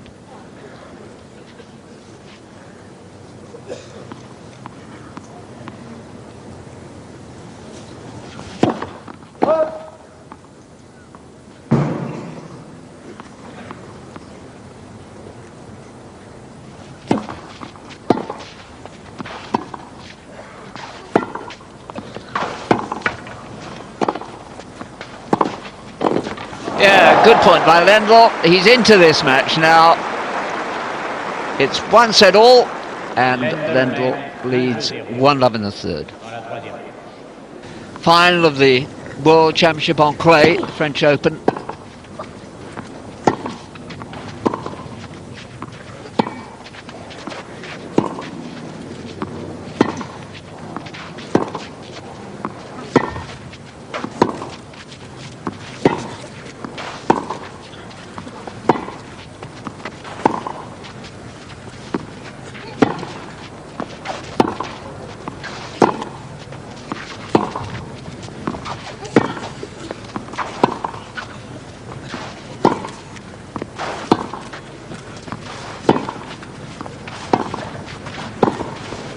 Speaker 1: Yeah, good point by Lendl. He's into this match now. It's 1 set all, and Lendl leads 1-love in the third. Final of the World Championship on clay, the French Open.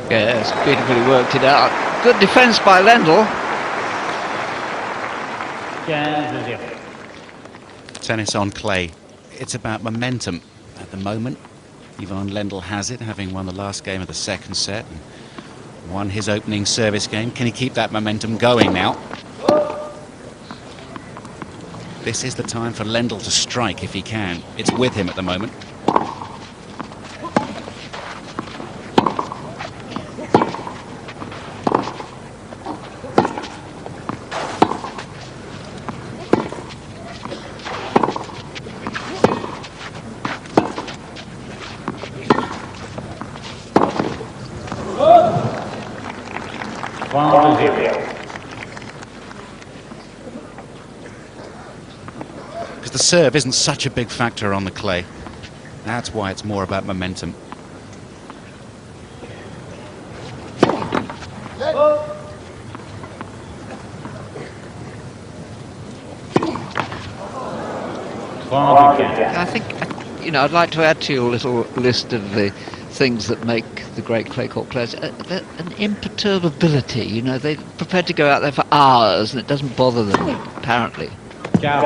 Speaker 1: Yes, beautifully worked it out. Good defence by Lendl.
Speaker 4: 15-0.
Speaker 2: Tennis on clay. It's about momentum at the moment. Ivan Lendl has it, having won the last game of the second set and won his opening service game. Can he keep that momentum going now? This is the time for Lendl to strike if he can. It's with him at the moment. Because the serve isn't such a big factor on the clay. That's why it's more about momentum.
Speaker 1: I think, you know, I'd like to add to your little list of the things that make the great clay court players an imperturbability. You know, they're prepared to go out there for hours and it doesn't bother them, apparently. That's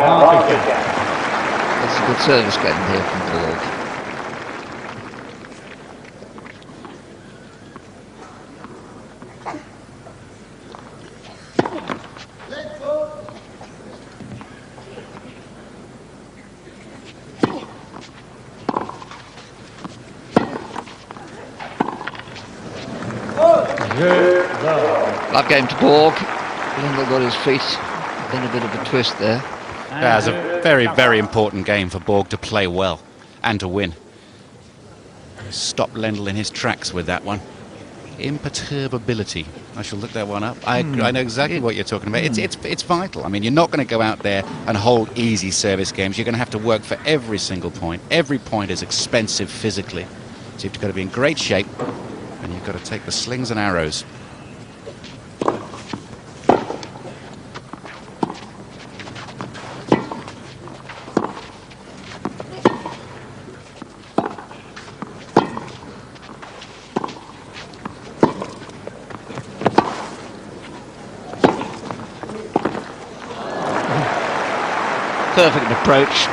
Speaker 1: a good service game here from Borg. Love game to Borg. Lendl got his feet in a bit of a twist there.
Speaker 2: That's a very, very important game for Borg to play well and to win. Stop Lendl in his tracks with that one. Imperturbability. I shall look that one up. I know exactly what you're talking about. It's vital. I mean, you're not going to go out there and hold easy service games. You're going to have to work for every single point. Every point is expensive physically. So you've got to be in great shape and you've got to take the slings and arrows.
Speaker 1: Perfect approach.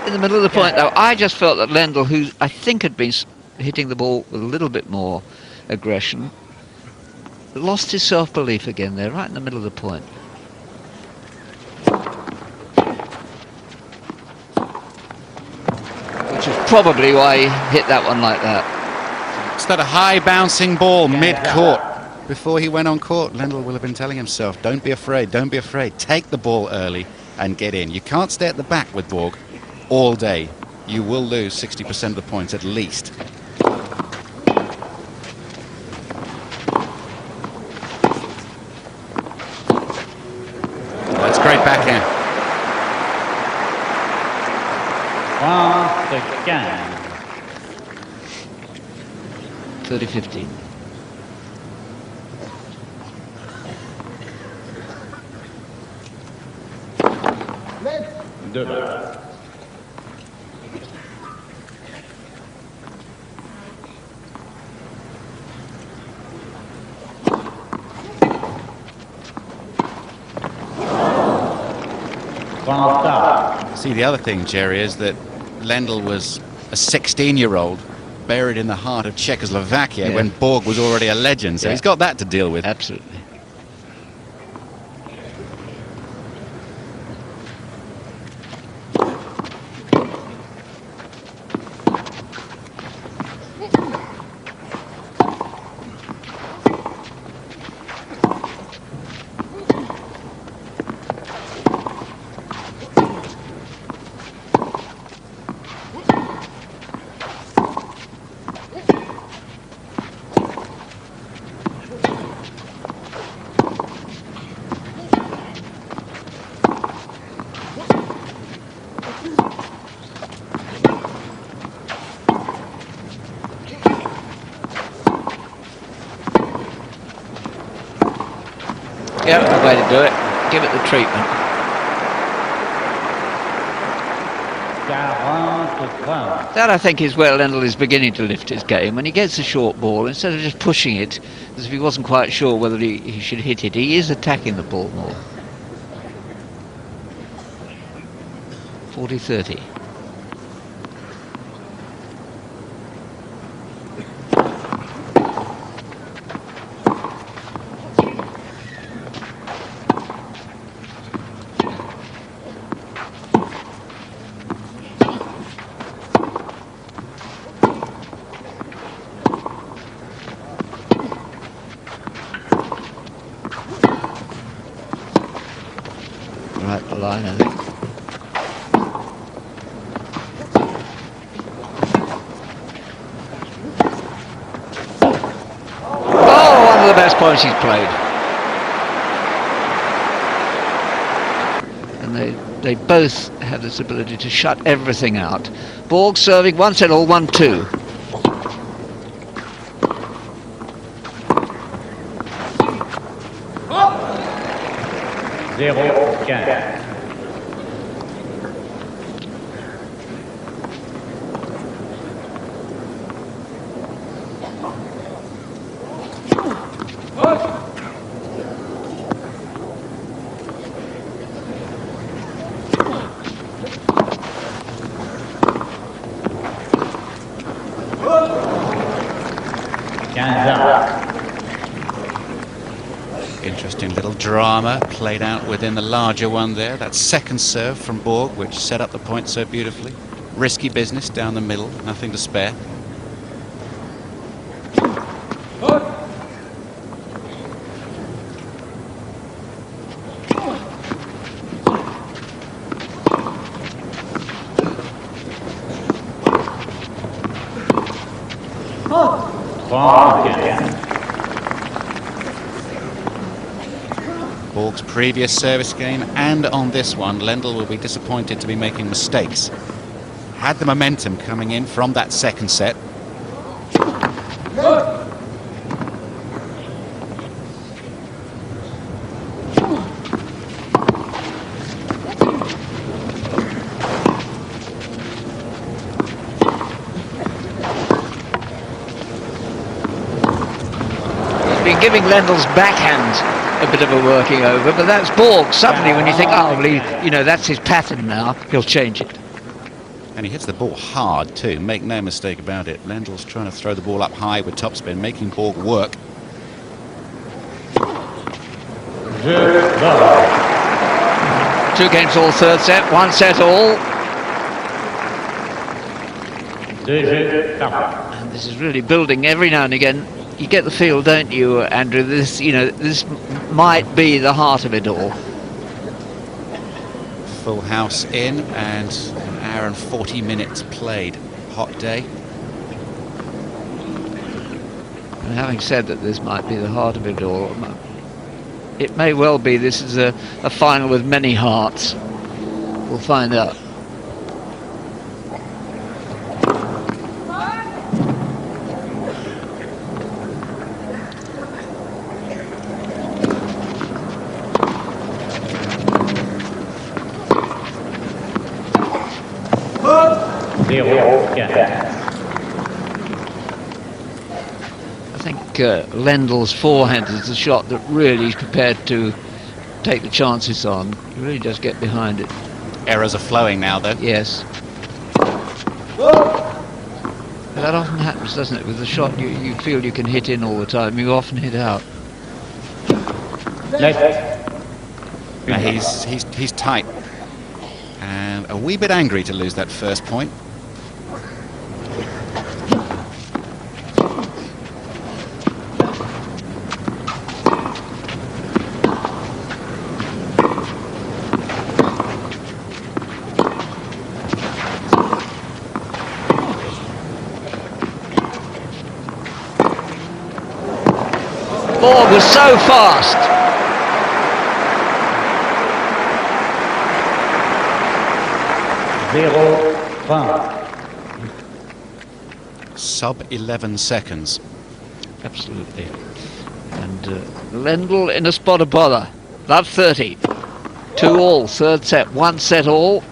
Speaker 1: In the middle of the point, though, I just felt that Lendl, who I think had been hitting the ball with a little bit more aggression, lost his self-belief again there, right in the middle of the point. Which is probably why he hit that one like that.
Speaker 2: It's that a high bouncing ball mid-court. Before he went on court, Lendl will have been telling himself, don't be afraid, don't be afraid. Take the ball early and get in. You can't stay at the back with Borg all day. You will lose 60% of the points at least. That's great backhand.
Speaker 1: 30-15.
Speaker 2: See, the other thing, Jerry, is that Lendl was a 16-year-old buried in the heart of Czechoslovakia when Borg was already a legend, so he's got that to deal with.
Speaker 1: Absolutely. Yeah, the way to do it. Give it the treatment.
Speaker 4: 40-20.
Speaker 1: That, I think, is where Lendl is beginning to lift his game. When he gets a short ball, instead of just pushing it, as if he wasn't quite sure whether he should hit it, he is attacking the ball more. 40-30. Right the line, I think. Oh, one of the best points he's played. And they both have this ability to shut everything out. Borg serving 1-all, 1-2.
Speaker 2: Interesting little drama played out within the larger one there. That second serve from Borg, which set up the point so beautifully. Risky business down the middle, nothing to spare. Borg's previous service game and on this one, Lendl will be disappointed to be making mistakes. Had the momentum coming in from that second set.
Speaker 1: He's been giving Lendl's backhand a bit of a working over, but that's Borg. Suddenly when you think, oh, well, you know, that's his pattern now, he'll change it.
Speaker 2: And he hits the ball hard too, make no mistake about it. Lendl's trying to throw the ball up high with topspin, making Borg work.
Speaker 1: 2 games all, third set, 1-all. And this is really building every now and again. You get the feel, don't you, Andrew? This, you know, this might be the heart of it all.
Speaker 2: Full house in and an hour and 40 minutes played. Hot day.
Speaker 1: And having said that this might be the heart of it all, it may well be this is a final with many hearts. We'll find out. I think Lendl's forehand is the shot that really is prepared to take the chances on. You really just get behind it.
Speaker 2: Errors are flowing now, though.
Speaker 1: Yes. That often happens, doesn't it? With the shot you feel you can hit in all the time, you often hit out.
Speaker 2: Now he's tight and a wee bit angry to lose that first point.
Speaker 1: Borg was so fast.
Speaker 2: Sub 11 seconds.
Speaker 1: Absolutely. And Lendl in a spot of bother. Love 30. 2-all, third set, 1-set-all.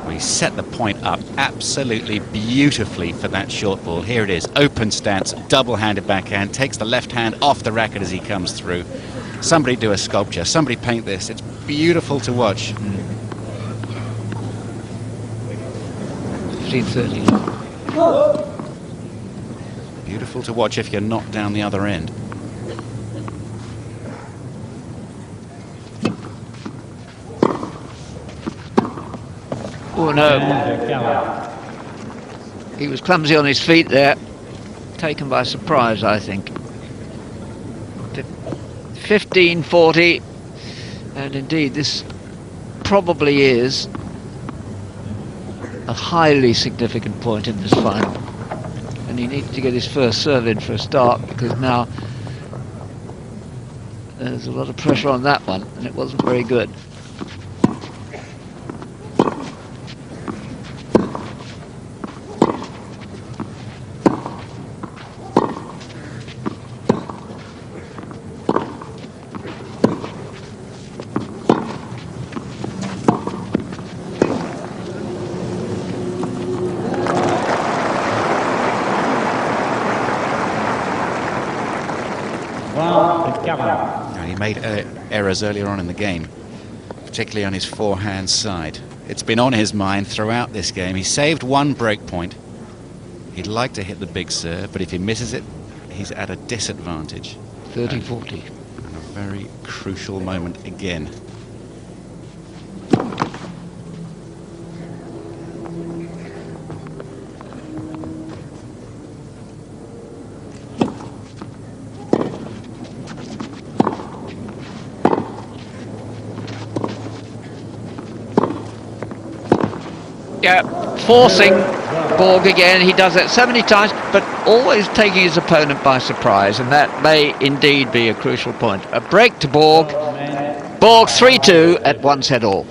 Speaker 2: We set the point up absolutely beautifully for that short ball. Here it is, open stance, double-handed backhand, takes the left hand off the racket as he comes through. Somebody do a sculpture, somebody paint this. It's beautiful to watch.
Speaker 1: 15-30.
Speaker 2: Beautiful to watch if you're not down the other end.
Speaker 1: Oh no, he was clumsy on his feet there, taken by surprise I think. 15-40, and indeed this probably is a highly significant point in this final, and he needs to get his first serve in for a start, because now there's a lot of pressure on that one and it wasn't very good.
Speaker 2: He made errors earlier on in the game, particularly on his forehand side. It's been on his mind throughout this game. He saved one break point. He'd like to hit the big serve, but if he misses it, he's at a disadvantage.
Speaker 1: 30-40.
Speaker 2: And a very crucial moment again.
Speaker 1: Yeah, forcing Borg again. He does that so many times, but always taking his opponent by surprise, and that may indeed be a crucial point. A break to Borg. Borg 3-2 at 1-set-all.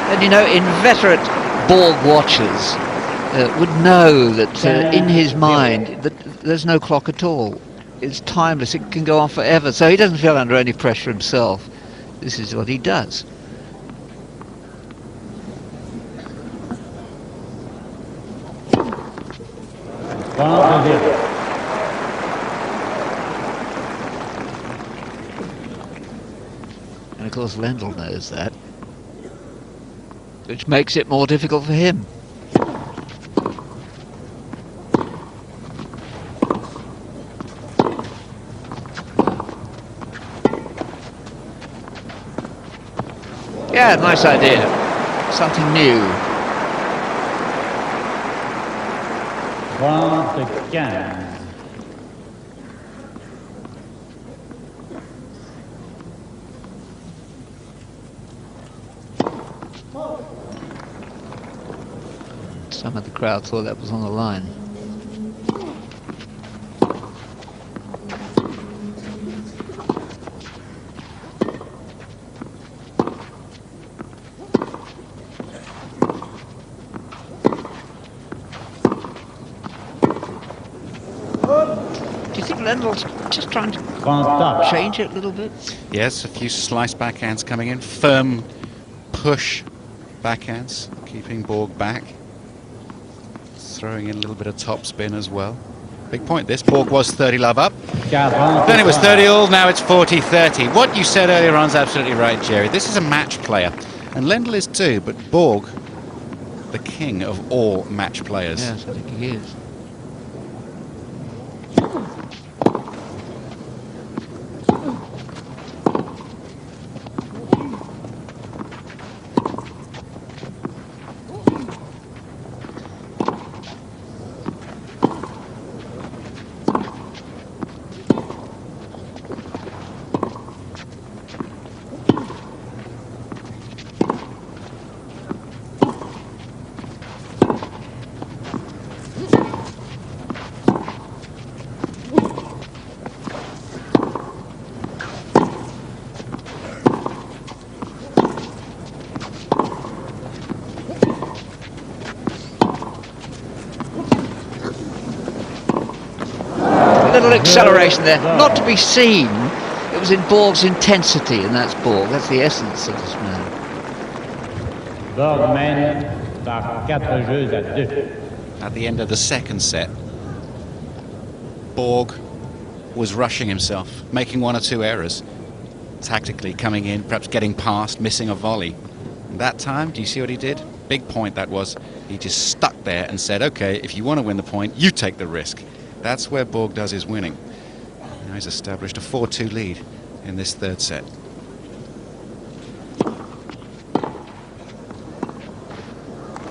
Speaker 1: And you know, inveterate Borg watchers would know that in his mind that there's no clock at all. It's timeless, it can go on forever, so he doesn't feel under any pressure himself. This is what he does. And of course Lendl knows that, which makes it more difficult for him. Yeah, nice idea. Something new. Some of the crowd thought that was on the line. Lendl's just trying to change it a little bit.
Speaker 2: Yes, a few slice backhands coming in. Firm push backhands, keeping Borg back. Throwing in a little bit of top spin as well. Big point this. Borg was 30 love up. Then it was 30 all, now it's 40-30. What you said earlier on is absolutely right, Jerry. This is a match player. And Lendl is too, but Borg, the king of all match players.
Speaker 1: Yes, I think he is. Little acceleration there, not to be seen. It was in Borg's intensity, and that's Borg. That's the essence of this man.
Speaker 4: Borg mène par 4 jeux à 2.
Speaker 2: At the end of the second set, Borg was rushing himself, making one or two errors. Tactically coming in, perhaps getting past, missing a volley. And that time, do you see what he did? Big point that was. He just stuck there and said, okay, if you want to win the point, you take the risk. That's where Borg does his winning. Now he's established a 4-2 lead in this third set.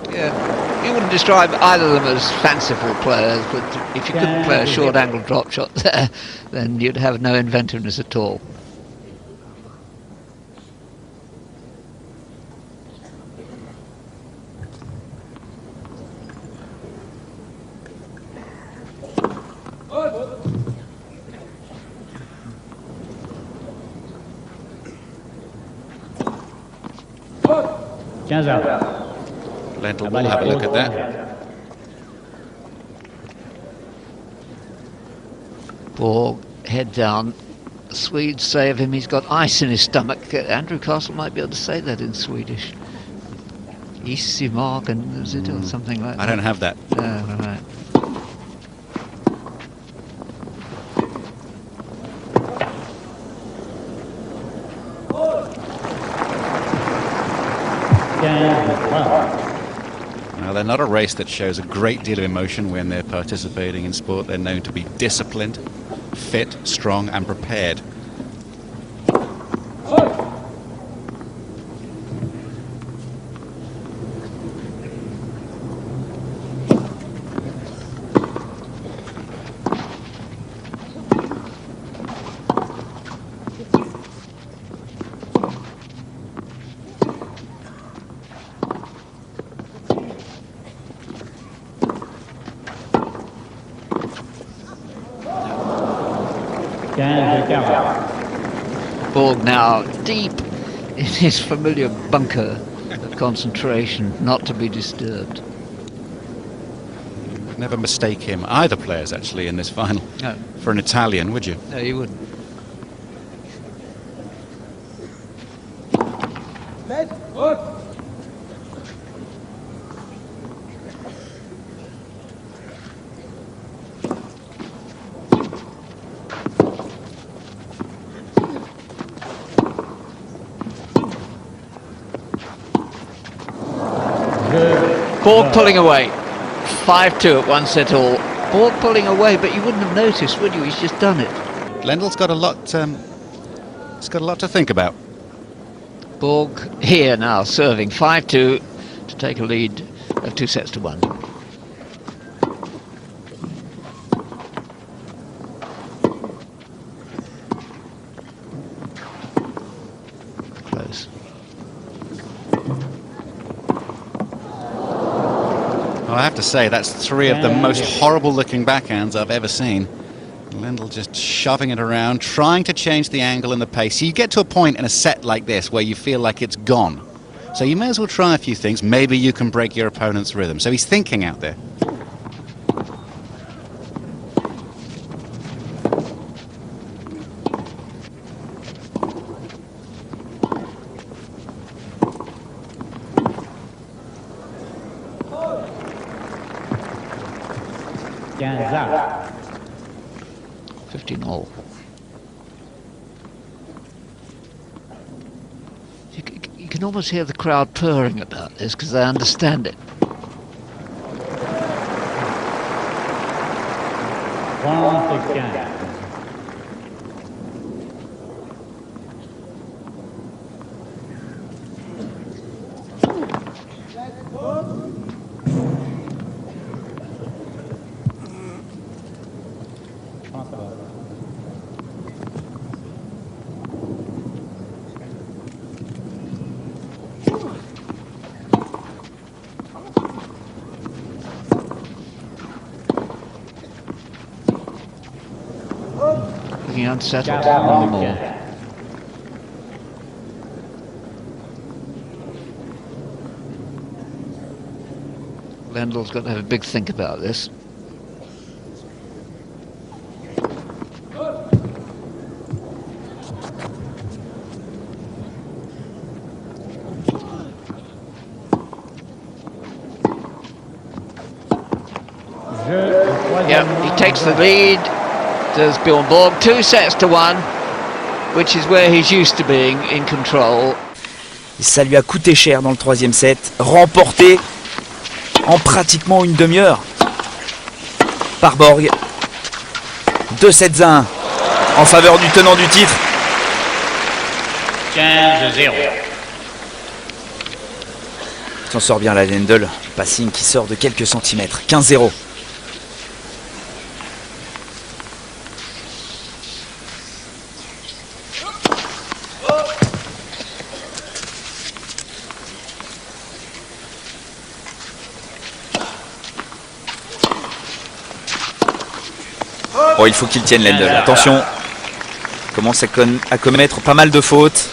Speaker 1: Yeah, you wouldn't describe either of them as fanciful players, but if you couldn't play a short angle drop shot there, then you'd have no inventiveness at all.
Speaker 2: Lendl will have a look at that.
Speaker 1: Borg, head down. The Swedes say of him he's got ice in his stomach. Andrew Castle might be able to say that in Swedish. Isimagen, is it, or something like that?
Speaker 2: I don't have that.
Speaker 1: Oh, right.
Speaker 2: Now, they're not a race that shows a great deal of emotion when they're participating in sport. They're known to be disciplined, fit, strong, and prepared.
Speaker 1: Borg now deep in his familiar bunker of concentration, not to be disturbed.
Speaker 2: Never mistake him, either players actually, in this final,
Speaker 1: No.
Speaker 2: for an Italian, would you?
Speaker 1: No, you wouldn't. Borg pulling away. 5-2 at 1 set all. Borg pulling away, but you wouldn't have noticed, would you? He's just done it.
Speaker 2: Lendl's got a lot. He's got a lot to think about.
Speaker 1: Borg here now, serving 5-2 to take a lead of 2-1. Close.
Speaker 2: Well, I have to say, that's three of the most horrible-looking backhands I've ever seen. Lendl just shoving it around, trying to change the angle and the pace. So you get to a point in a set like this where you feel like it's gone. So you may as well try a few things. Maybe you can break your opponent's rhythm. So he's thinking out there.
Speaker 4: 15 arts.
Speaker 1: 15 all. You can almost hear the crowd purring about this because they understand it.
Speaker 4: 30-15.
Speaker 1: Looking unsettled. One more. Lendl's got to have a big think about this. Yeah, he takes the lead. Does Bjorn Borg, 2 sets to 1, which is where he's used to being in control.
Speaker 7: Et ça lui a coûté cher dans le 3e set, remporté en pratiquement une demi-heure par Borg. 2-7-1 en faveur du tenant du titre.
Speaker 4: 15-0.
Speaker 7: S'en sort bien la Lendl, passing qui sort de quelques centimètres. 15-0. Oh, il faut qu'il tienne Lendl. Attention, il commence à commettre pas mal de fautes.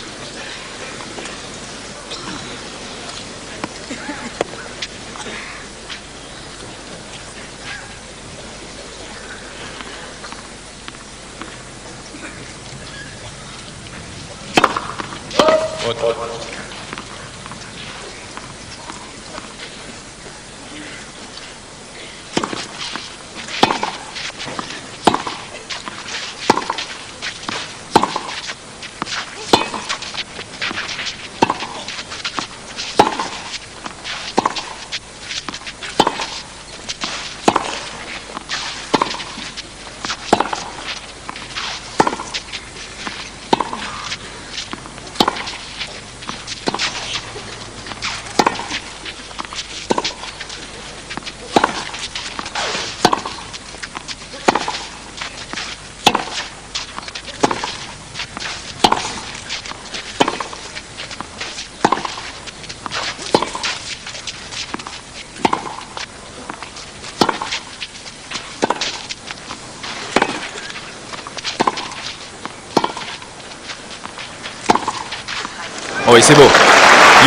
Speaker 7: Oh oui, c'est beau.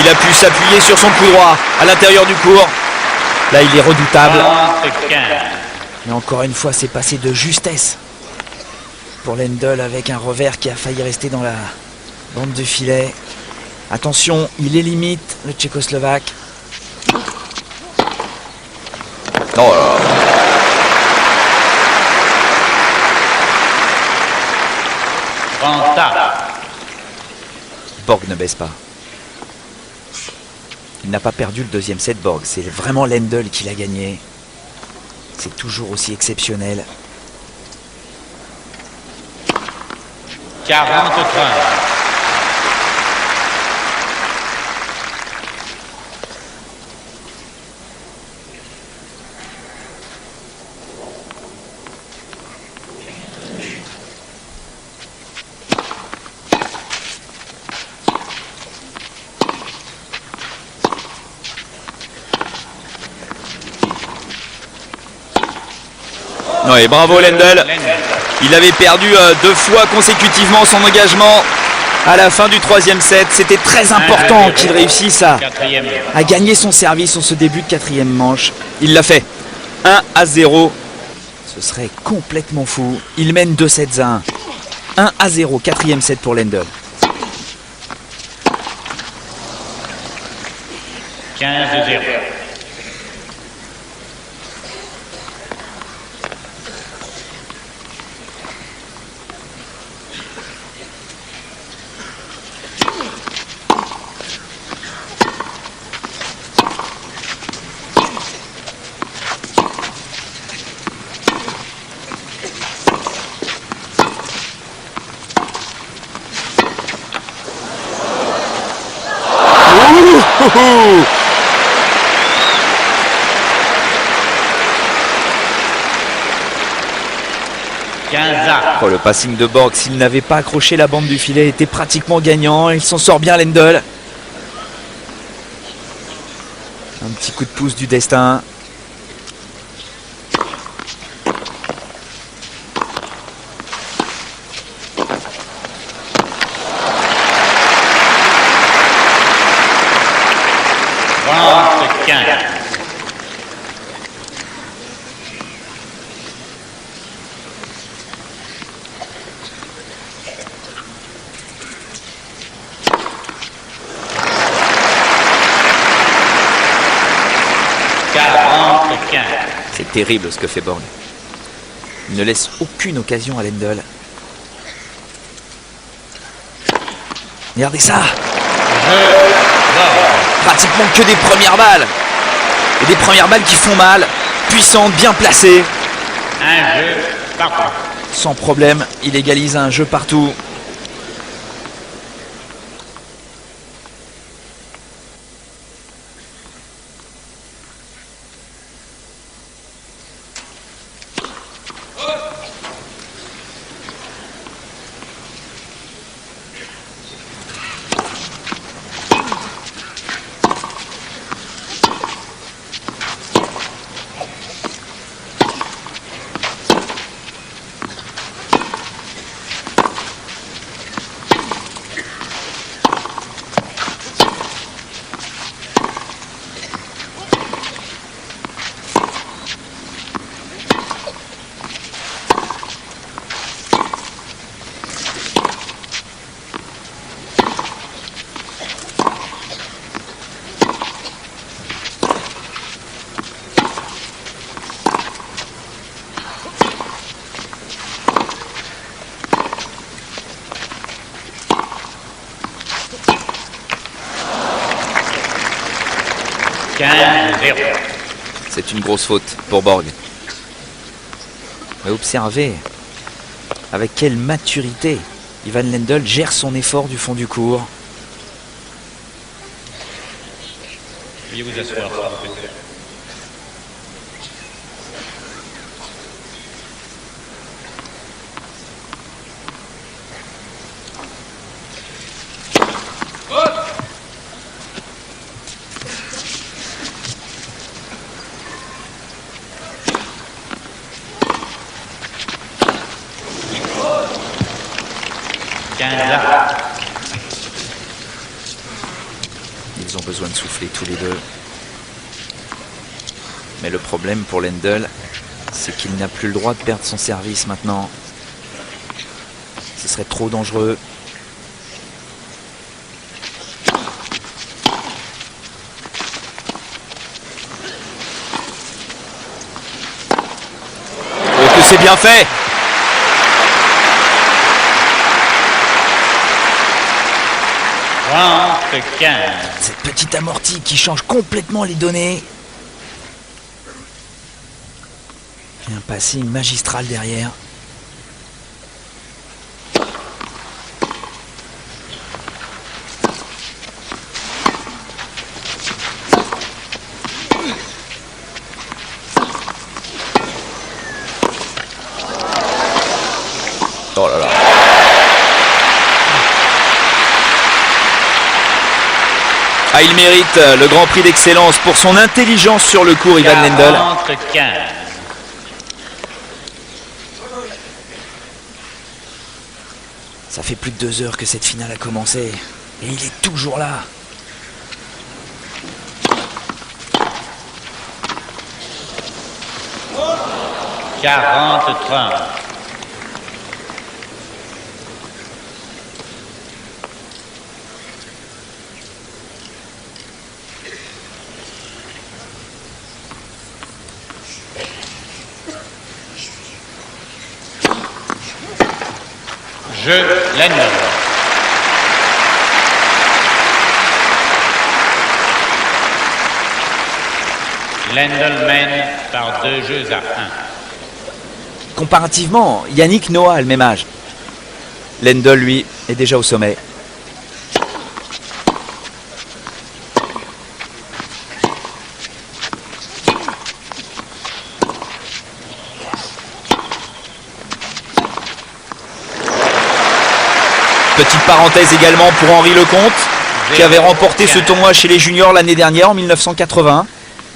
Speaker 7: Il a pu s'appuyer sur son coup droit à l'intérieur du court. Là, il est redoutable. Mais encore une fois, c'est passé de justesse pour Lendl avec un revers qui a failli rester dans la bande de filet. Attention, il est limite, le Tchécoslovaque.
Speaker 8: Non,
Speaker 7: Borg ne baisse pas. Il n'a pas perdu le 2e set, Borg. C'est vraiment Lendl qui l'a gagné. C'est toujours aussi exceptionnel.
Speaker 4: 40-30.
Speaker 8: Ouais, bravo Lendl. Il avait perdu 2 fois consécutivement son engagement à la fin du 3e set.
Speaker 7: C'était très important qu'il réussisse à gagner son service sur ce début de 4e manche.
Speaker 8: Il l'a fait. 1-0.
Speaker 7: Ce serait complètement fou. Il mène 2-7-1. 1-0, 4e set pour Lendl.
Speaker 4: 15-0.
Speaker 8: Oh, le passing de Borg, s'il n'avait pas accroché la bande du filet, était pratiquement gagnant. Il s'en sort bien, Lendl. Un petit coup de pouce du destin. C'est terrible ce que fait Borg. Il ne laisse aucune occasion à Lendl. Regardez ça! Pratiquement que des premières balles. Et des premières balles qui font mal. Puissantes, bien placées.
Speaker 4: Un jeu partout.
Speaker 8: Sans problème, il égalise un jeu partout. C'est une grosse faute pour Borg. Mais observez avec quelle maturité Ivan Lendl gère son effort du fond du court.
Speaker 4: Veuillez vous asseoir, s'il vous plaît.
Speaker 8: Ils ont besoin de souffler tous les deux. Mais le problème pour Lendl, c'est qu'il n'a plus le droit de perdre son service maintenant. Ce serait trop dangereux. Oh, que c'est bien fait! Cette petite amortie qui change complètement les données. Et un passing magistral derrière. Oh là là. Ah, il mérite le Grand Prix d'excellence pour son intelligence sur le court, Ivan Lendl. Ça fait plus de 2 heures que cette finale a commencé. Et il est toujours là.
Speaker 4: Jeu Lendl. Lendl mène par 2-1.
Speaker 8: Comparativement, Yannick Noah a le même âge. Lendl, lui, est déjà au sommet. Petite parenthèse également pour Henri Lecomte, qui avait remporté ce tournoi chez les juniors l'année dernière en 1980,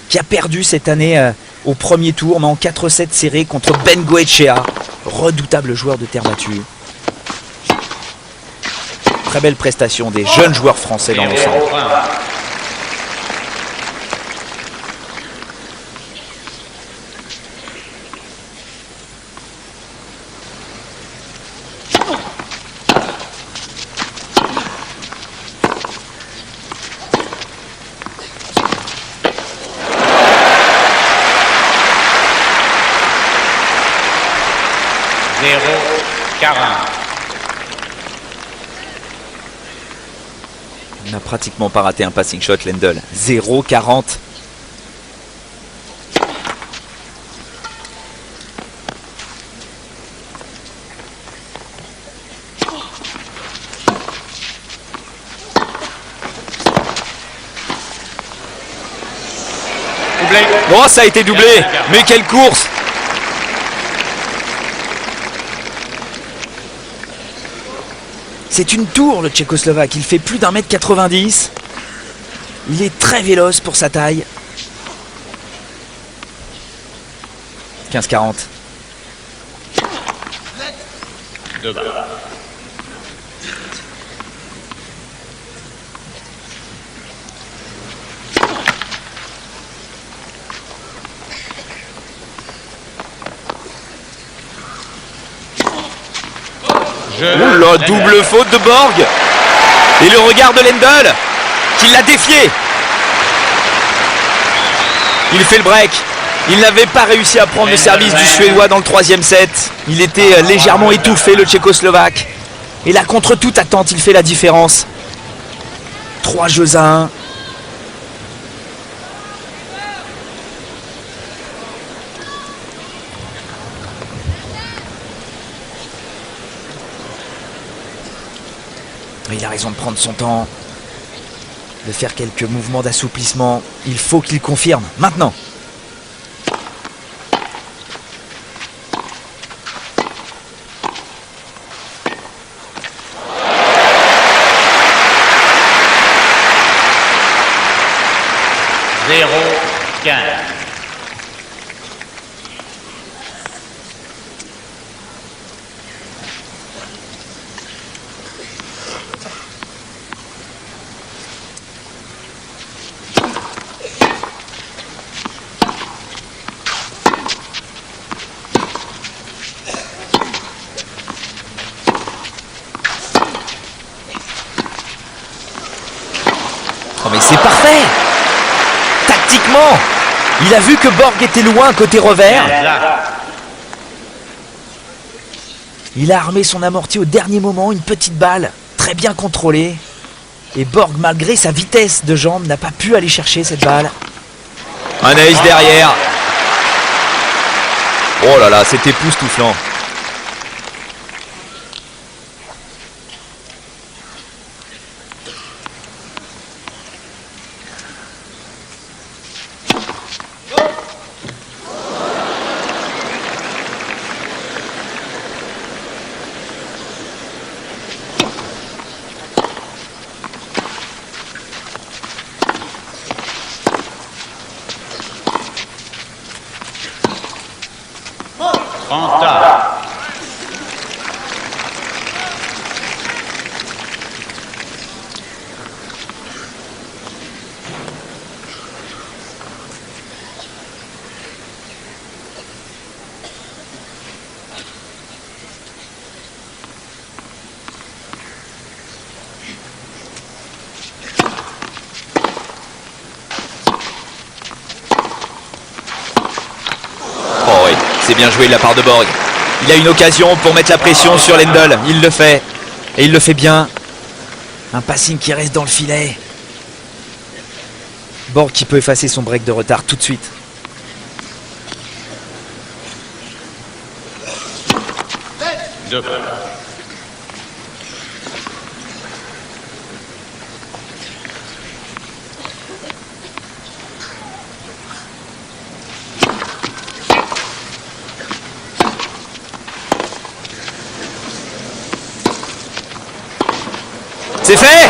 Speaker 8: qui a perdu cette année au premier tour, mais en 4-7 serré contre Ben Goetchea, redoutable joueur de terre battue. Très belle prestation des jeunes joueurs français dans l'ensemble. Il n'a pratiquement pas raté un passing shot, Lendl. 0-40. Oh, ça a été doublé. Mais quelle course!
Speaker 7: C'est une tour, le Tchécoslovaque. Il fait plus d'1m90. Il est très véloce pour sa taille.
Speaker 8: 15-40. Oula, double faute de Borg. Et le regard de Lendl qui l'a défié. Il fait le break. Il n'avait pas réussi à prendre le service du Suédois dans le troisième set. Il était légèrement étouffé, le Tchécoslovaque. Et là, contre toute attente, il fait la différence. 3 jeux à 1. Il a raison de prendre son temps, de faire quelques mouvements d'assouplissement. Il faut qu'il confirme, maintenant. Oh mais c'est parfait! Tactiquement, il a vu que Borg était loin côté revers. Il a armé son amorti au dernier moment, une petite balle très bien contrôlée. Et Borg, malgré sa vitesse de jambe, n'a pas pu aller chercher cette balle. Un ace derrière. Oh là là, c'était époustouflant. C'est bien joué de la part de Borg. Il a une occasion pour mettre la pression sur Lendl. Il le fait. Et il le fait bien. Un passing qui reste dans le filet. Borg qui peut effacer son break de retard tout de suite. C'est fait.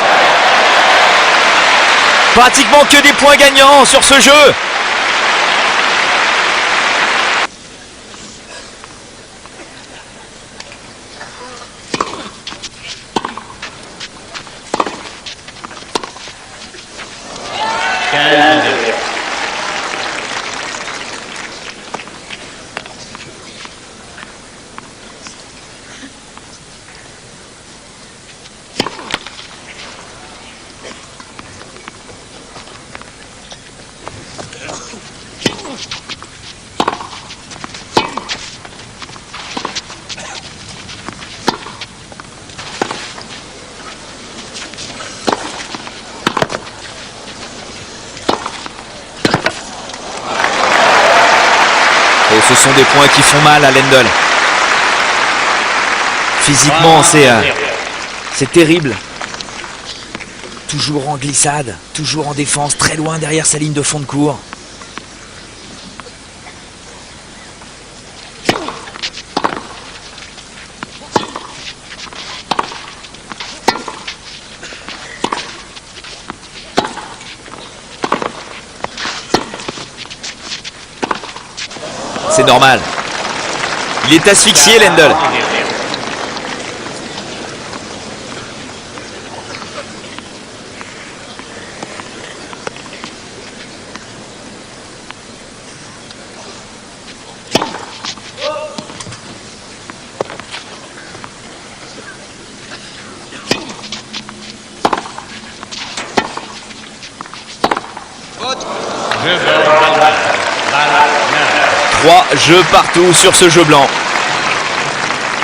Speaker 8: Pratiquement que des points gagnants sur ce jeu. Et ce sont des points qui font mal à Lendl. Physiquement, c'est terrible. Toujours en glissade, toujours en défense, très loin derrière sa ligne de fond de cours. C'est normal. Il est asphyxié, Lendl. Trois jeux partout sur ce jeu blanc.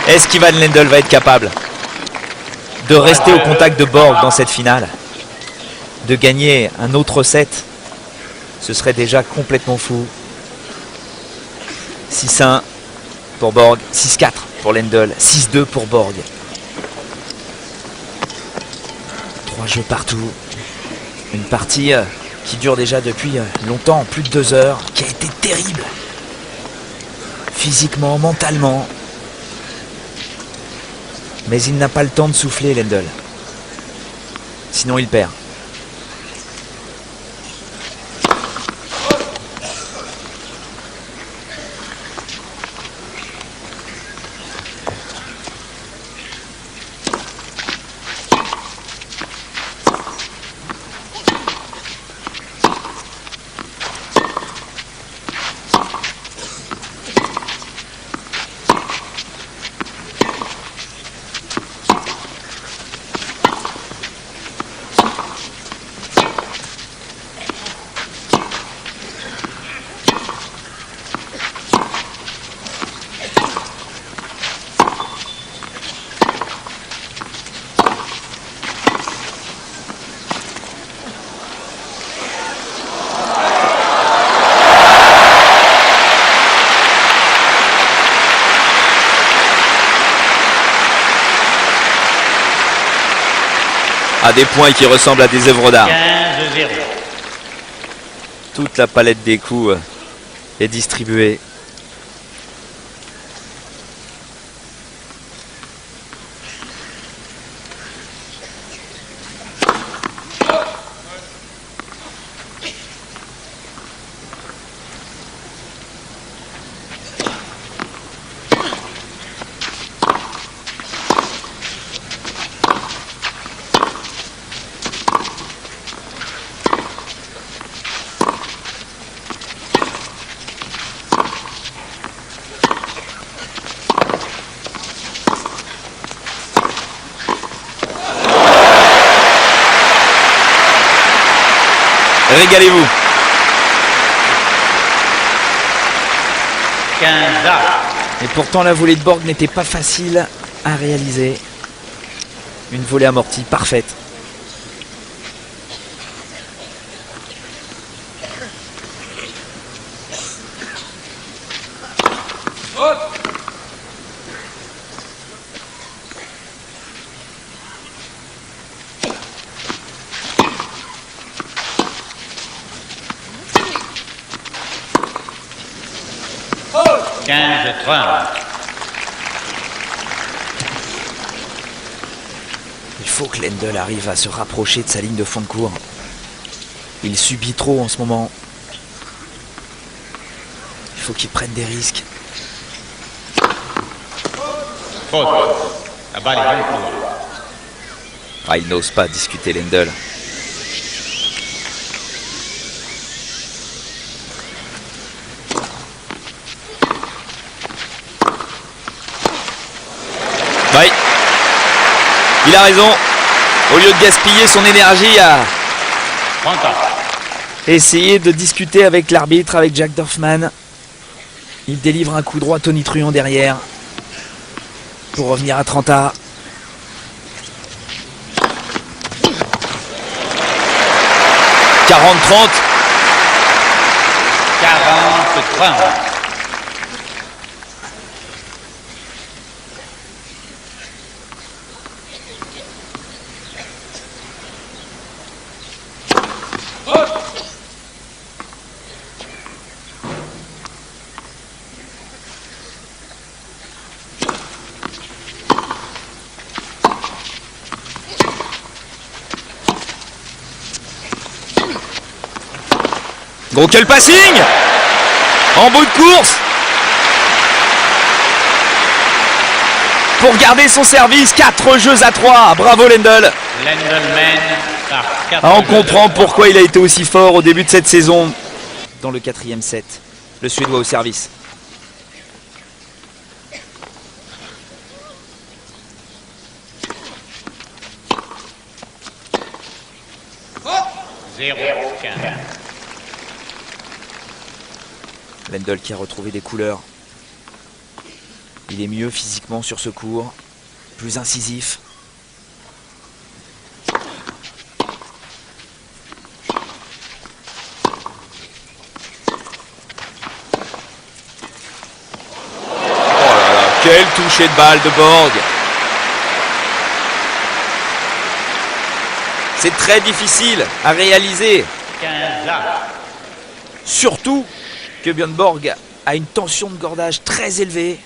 Speaker 8: Est-ce qu'Ivan Lendl va être capable de rester au contact de Borg dans cette finale? De gagner un autre set? Ce serait déjà complètement fou. 6-1 pour Borg, 6-4 pour Lendl, 6-2 pour Borg. 3 jeux partout. Une partie qui dure déjà depuis longtemps, plus de 2 heures, qui a été terrible. Physiquement, mentalement. Mais il n'a pas le temps de souffler, Lendl. Sinon il perd. À des points qui ressemblent à des œuvres d'art.
Speaker 4: 15-0.
Speaker 8: Toute la palette des coups est distribuée. Régalez-vous.
Speaker 4: 15-0.
Speaker 7: Et pourtant la volée de Borg n'était pas facile à réaliser. Une volée amortie parfaite. faut que Lendl arrive à se rapprocher de sa ligne de fond de cours. Il subit trop en ce moment. Il faut qu'il prenne des risques.
Speaker 4: Faute. La balle est bien courte.
Speaker 7: Ah, il n'ose pas discuter Lendl.
Speaker 8: Oui, il a raison. Au lieu de gaspiller son énergie à essayer de discuter avec l'arbitre, avec Jack Dorfman, il délivre un coup droit tonitruant derrière pour revenir à 30-30. « 40-30.
Speaker 4: 40-30.
Speaker 8: Gros quel passing en bout de course pour garder son service. 4 jeux à 3. Bravo Lendl.
Speaker 4: Lendl mène par 4
Speaker 8: On comprend pourquoi il a été aussi fort au début de cette saison.
Speaker 7: Dans le 4e set, le Suédois au service. Lendl qui a retrouvé des couleurs. Il est mieux physiquement sur ce court, plus incisif.
Speaker 8: Quel toucher de balle de Borg. C'est très difficile à réaliser.
Speaker 4: 15 là.
Speaker 7: Surtout que Björn Borg a une tension de cordage très élevée.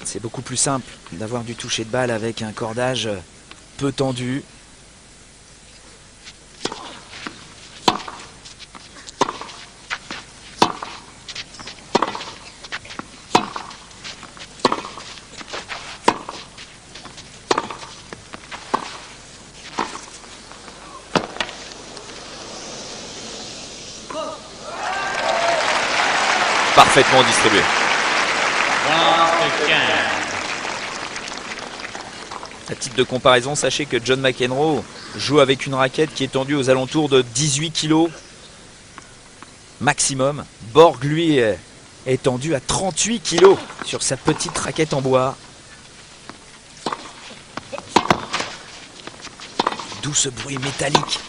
Speaker 7: C'est beaucoup plus simple d'avoir du toucher de balle avec un cordage peu tendu.
Speaker 8: Parfaitement distribué.
Speaker 4: 15.
Speaker 7: À titre de comparaison, sachez que John McEnroe joue avec une raquette qui est tendue aux alentours de 18 kg maximum. Borg, lui, est tendu à 38 kg sur sa petite raquette en bois. D'où ce bruit métallique.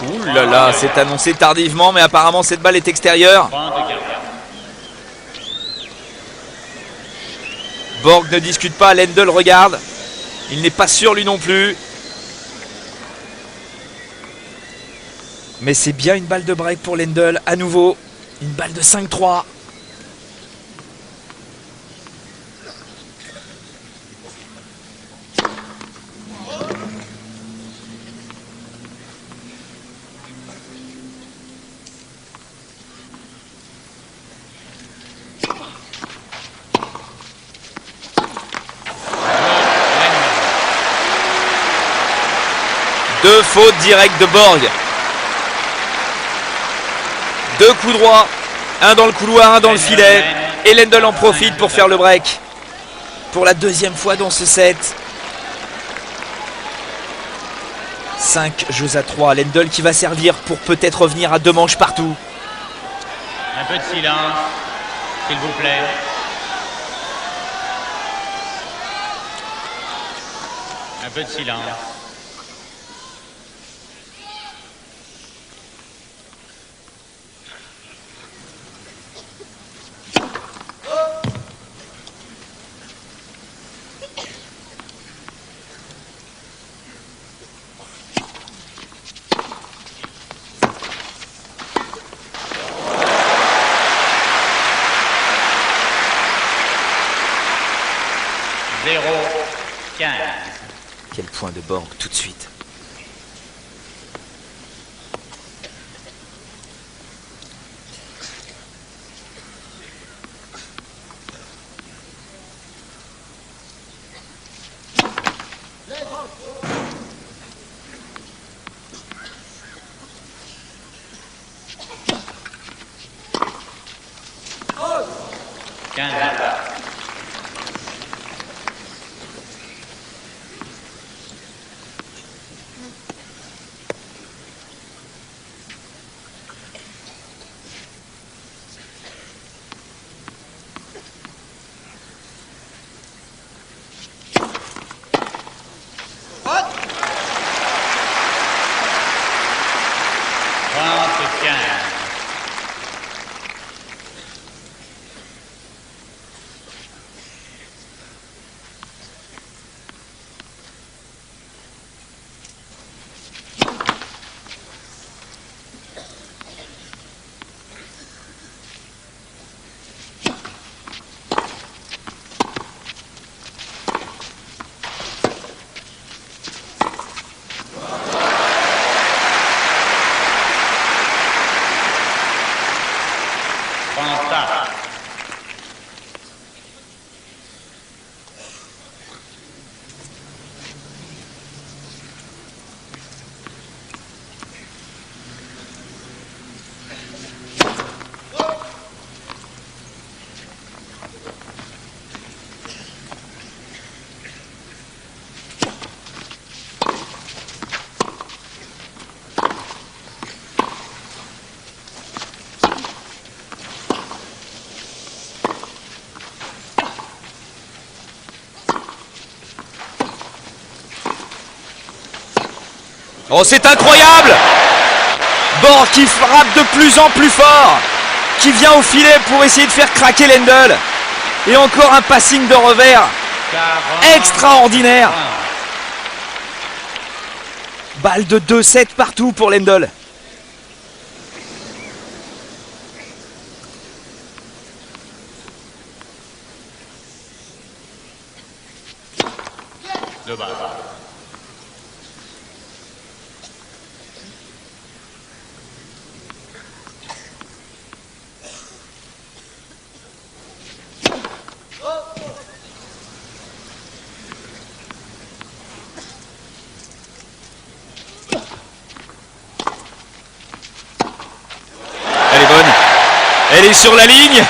Speaker 8: Ouh là là, c'est annoncé tardivement, mais apparemment cette balle est extérieure. Borg ne discute pas, Lendl regarde. Il n'est pas sûr lui non plus.
Speaker 7: Mais c'est bien une balle de break pour Lendl, à nouveau. Une balle de 5-3.
Speaker 8: Deux fautes directes de Borg. Deux coups droits. Un dans le couloir, un dans le filet. Et Lendl en profite pour faire le break.
Speaker 7: Pour la deuxième fois dans ce set.
Speaker 8: 5 jeux à 3. Lendl qui va servir pour peut-être revenir à 2 manches partout.
Speaker 4: Un peu de silence, s'il vous plaît. Un peu de silence.
Speaker 7: Quel point de Borg tout de suite.
Speaker 8: Oh, c'est incroyable! Borg qui frappe de plus en plus fort, qui vient au filet pour essayer de faire craquer Lendl. Et encore un passing de revers extraordinaire. Balle de 2-7 partout pour Lendl.
Speaker 4: De balle.
Speaker 8: Elle est bonne. Elle est sur la ligne.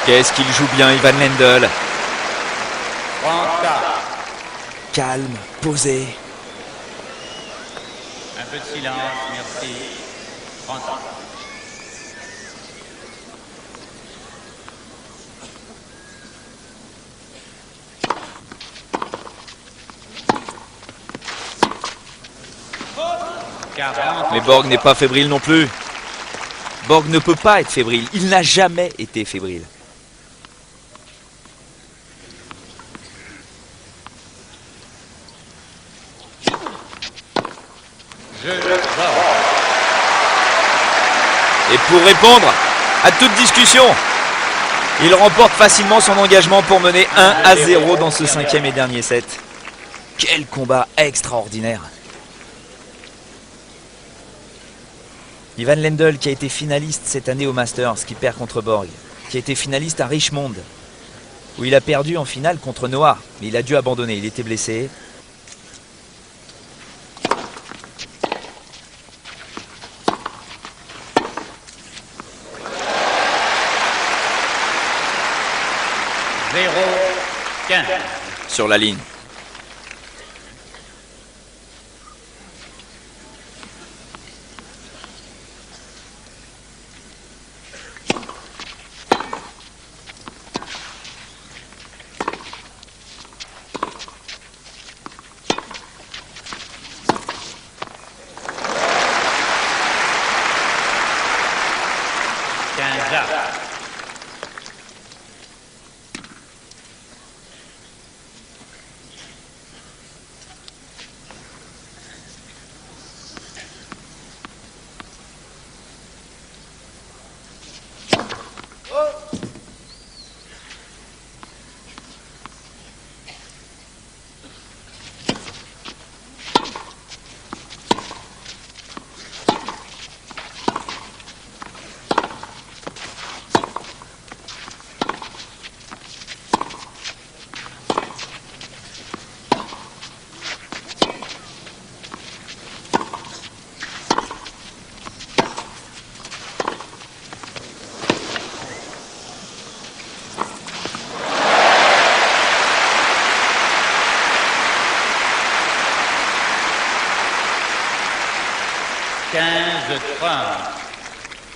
Speaker 8: Qu'est-ce qu'il joue bien, Ivan Lendl.
Speaker 4: 34.
Speaker 7: Calme, posé.
Speaker 4: Un peu de silence, merci. 30 ans.
Speaker 8: Mais Borg n'est pas fébrile non plus. Borg ne peut pas être fébrile. Il n'a jamais été fébrile. Et pour répondre à toute discussion, il remporte facilement son engagement pour mener 1-0 dans ce 5e et dernier set.
Speaker 7: Quel combat extraordinaire.
Speaker 8: Ivan Lendl qui a été finaliste cette année au Masters, qui perd contre Borg, qui a été finaliste à Richmond, où il a perdu en finale contre Noah, mais il a dû abandonner, il était blessé. Sur la ligne.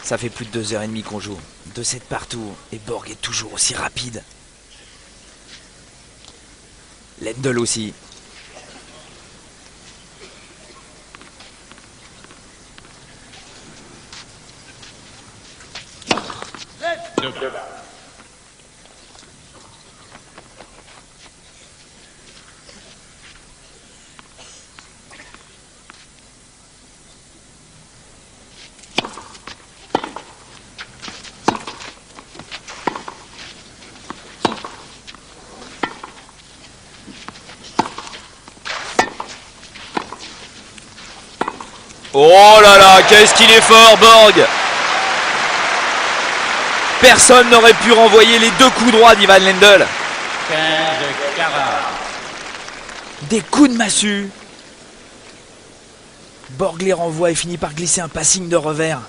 Speaker 7: Ça fait plus de 2h30 qu'on joue. 2-7 partout. Et Borg est toujours aussi rapide. Lendl aussi.
Speaker 8: Oh là là, qu'est-ce qu'il est fort, Borg! Personne n'aurait pu renvoyer les deux coups droits d'Ivan Lendl.
Speaker 4: 15-40.
Speaker 7: Des coups de massue. Borg les renvoie et finit par glisser un passing de revers.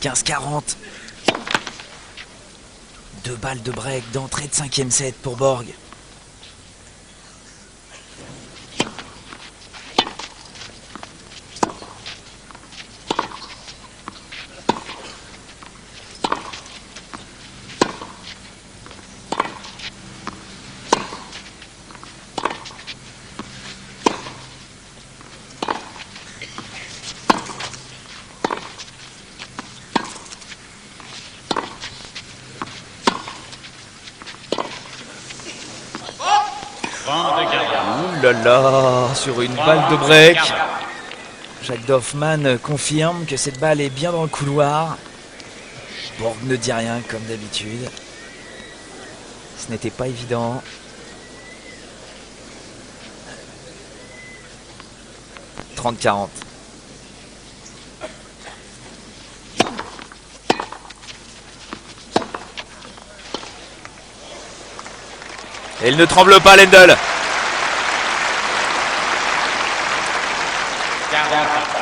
Speaker 7: 15-40. 2 balles de break d'entrée de 5e set pour Borg.
Speaker 8: Ouh là là, sur une balle de break.
Speaker 7: Jacques Dorfman confirme que cette balle est bien dans le couloir. Borg ne dit rien comme d'habitude. Ce n'était pas évident. « 30-40. »
Speaker 8: Et il ne tremble pas, Lendl.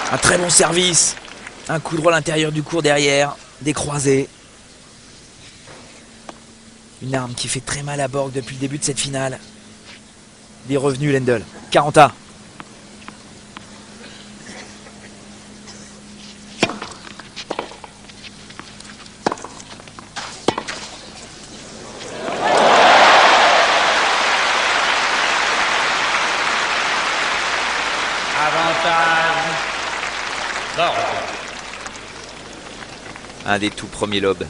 Speaker 7: Un très bon service. Un coup droit à l'intérieur du court derrière. Des croisés. Une arme qui fait très mal à Borg depuis le début de cette finale. Il est revenu, Lendl. 40A. Un des tout premiers lobes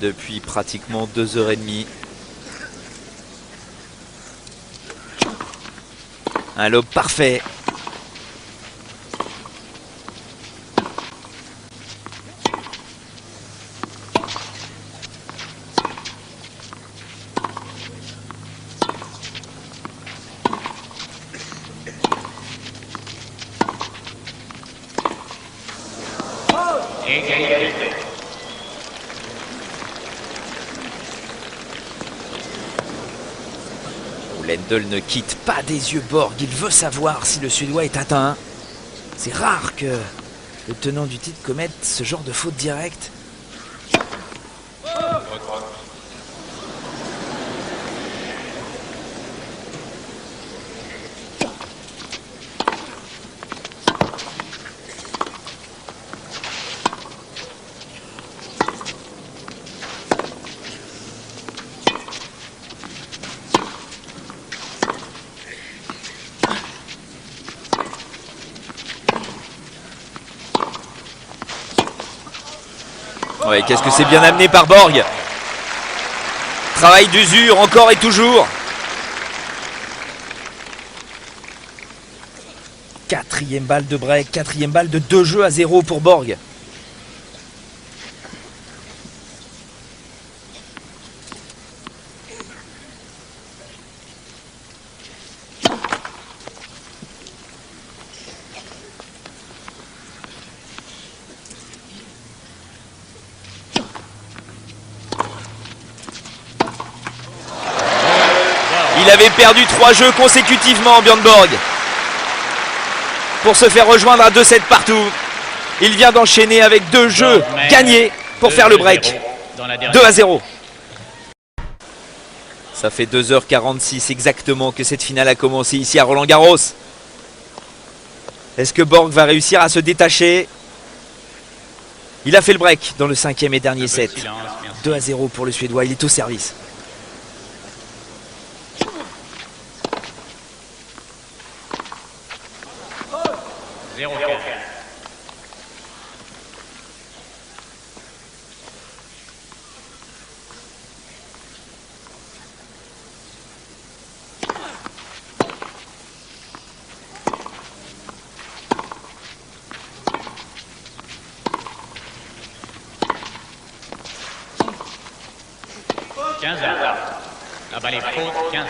Speaker 7: depuis pratiquement 2h30. Un lob parfait. Lendl ne quitte pas des yeux Borg, il veut savoir si le Suédois est atteint. C'est rare que le tenant du titre commette ce genre de faute directe. Ouais, qu'est-ce que c'est bien amené par Borg. Travail d'usure encore et toujours. Quatrième balle de break, quatrième balle de 2-0 pour Borg. Il avait perdu 3 jeux consécutivement, Björn Borg, pour se faire rejoindre à 2-7 partout. Il vient d'enchaîner avec 2 jeux gagnés pour faire le break. 2-0. Ça fait 2h46 exactement que cette finale a commencé ici à Roland-Garros. Est-ce que Borg va réussir à se détacher? Il a fait le break dans le 5e et dernier set. 2-0 pour le Suédois, il est au service.
Speaker 4: Ah bah les fautes, 15 ans.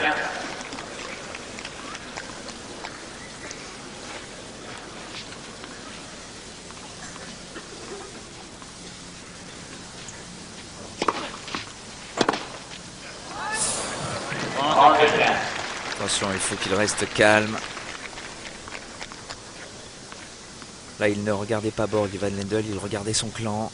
Speaker 7: Attention, il faut qu'il reste calme. Là, il ne regardait pas Borg-Lendl, il regardait son clan.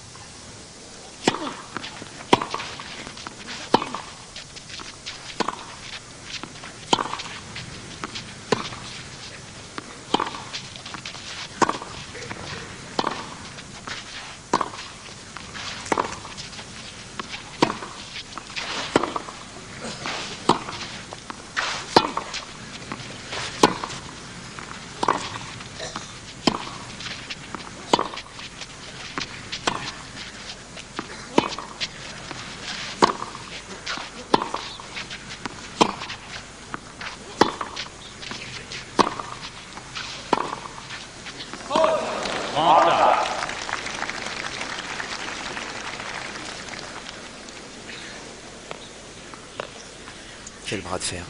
Speaker 7: Quel bras de fer.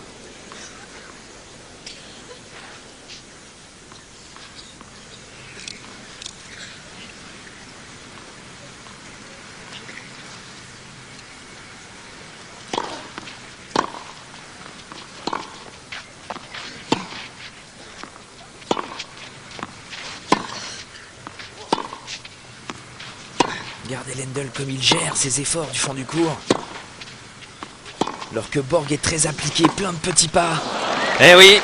Speaker 7: Regardez Lendl comme il gère ses efforts du fond du court. Alors que Borg est très appliqué, plein de petits pas.
Speaker 8: Eh oui,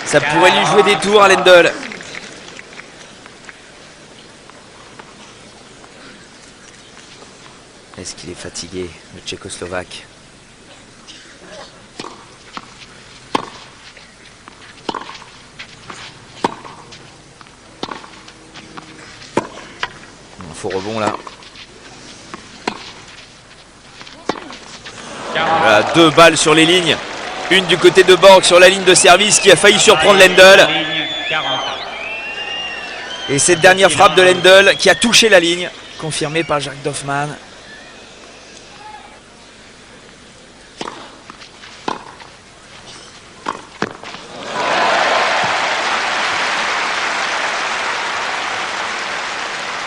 Speaker 8: ça pourrait lui jouer des tours à Lendl.
Speaker 7: Est-ce qu'il est fatigué, le Tchécoslovaque? Faux rebond là. Voilà, 2 balles sur les lignes. Une du côté de Borg sur la ligne de service qui a failli surprendre Lendl. Et cette dernière frappe de Lendl qui a touché la ligne, confirmée par Jacques Doffmann.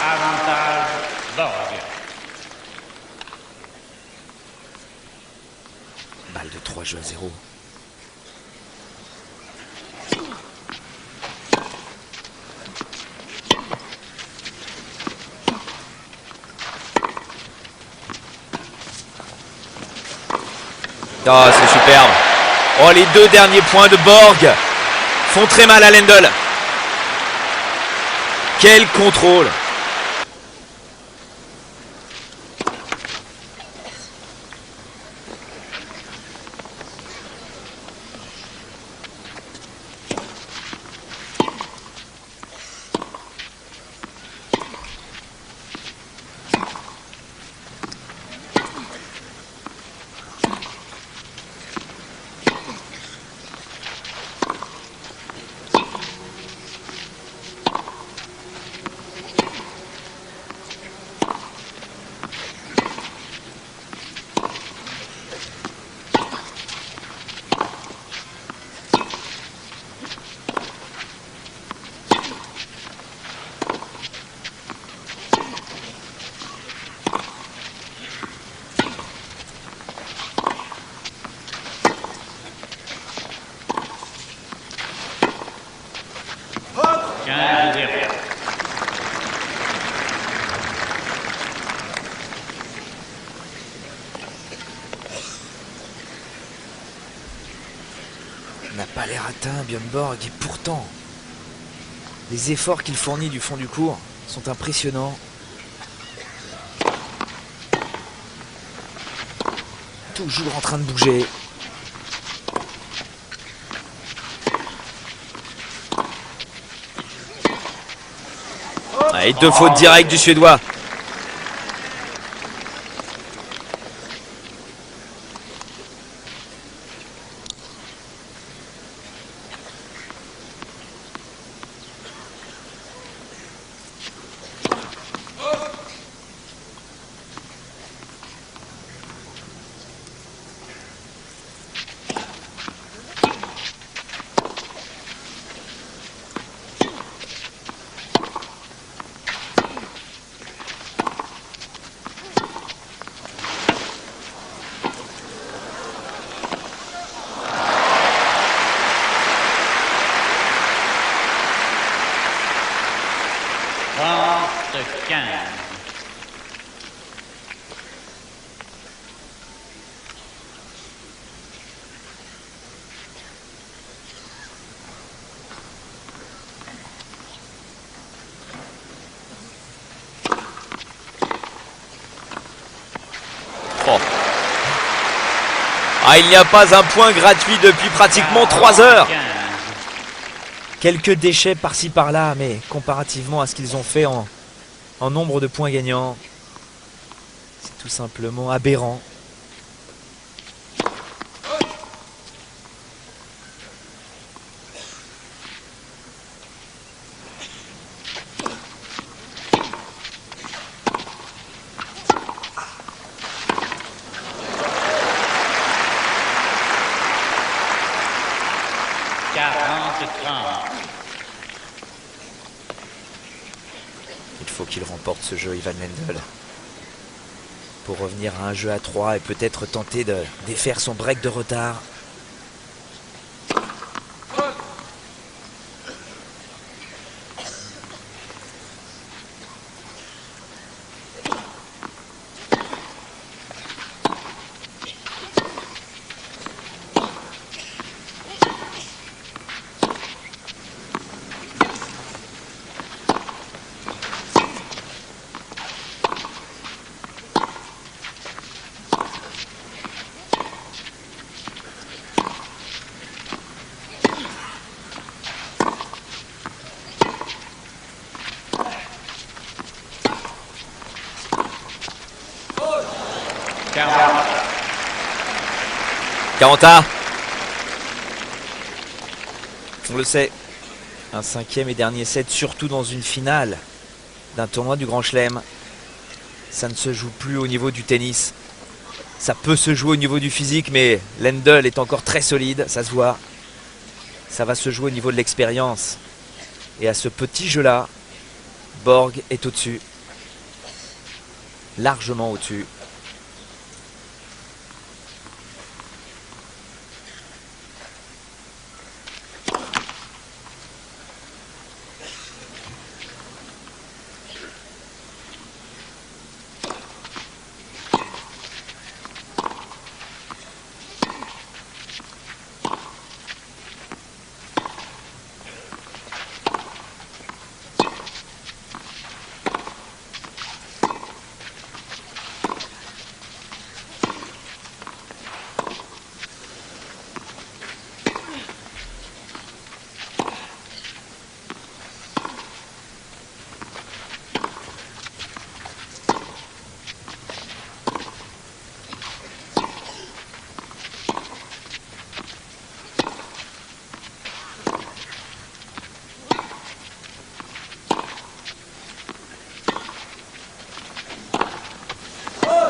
Speaker 4: Avantage Borg.
Speaker 7: Balle de 3 jeux à 0.
Speaker 8: Oh, c'est superbe. Oh, les 2 derniers points de Borg font très mal à Lendl. Quel contrôle.
Speaker 7: N'a pas l'air atteint, Björn Borg, et pourtant, les efforts qu'il fournit du fond du court sont impressionnants. Toujours en train de bouger.
Speaker 8: Et 2 fautes directes du Suédois. Oh. Ah, il n'y a pas un point gratuit depuis pratiquement 3 heures.
Speaker 7: Quelques déchets par-ci par-là, mais comparativement à ce qu'ils ont fait en nombre de points gagnants, c'est tout simplement aberrant. Il faut qu'il remporte ce jeu, Ivan Lendl, pour revenir à un jeu à 3 et peut-être tenter de défaire son break de retard.
Speaker 8: 40A. On le sait. Un 5e et dernier set, surtout dans une finale d'un tournoi du Grand Chelem. Ça ne se joue plus au niveau du tennis. Ça peut se jouer au niveau du physique, mais Lendl est encore très solide, ça se voit. Ça va se jouer au niveau de l'expérience. Et à ce petit jeu-là, Borg est au-dessus. Largement au-dessus.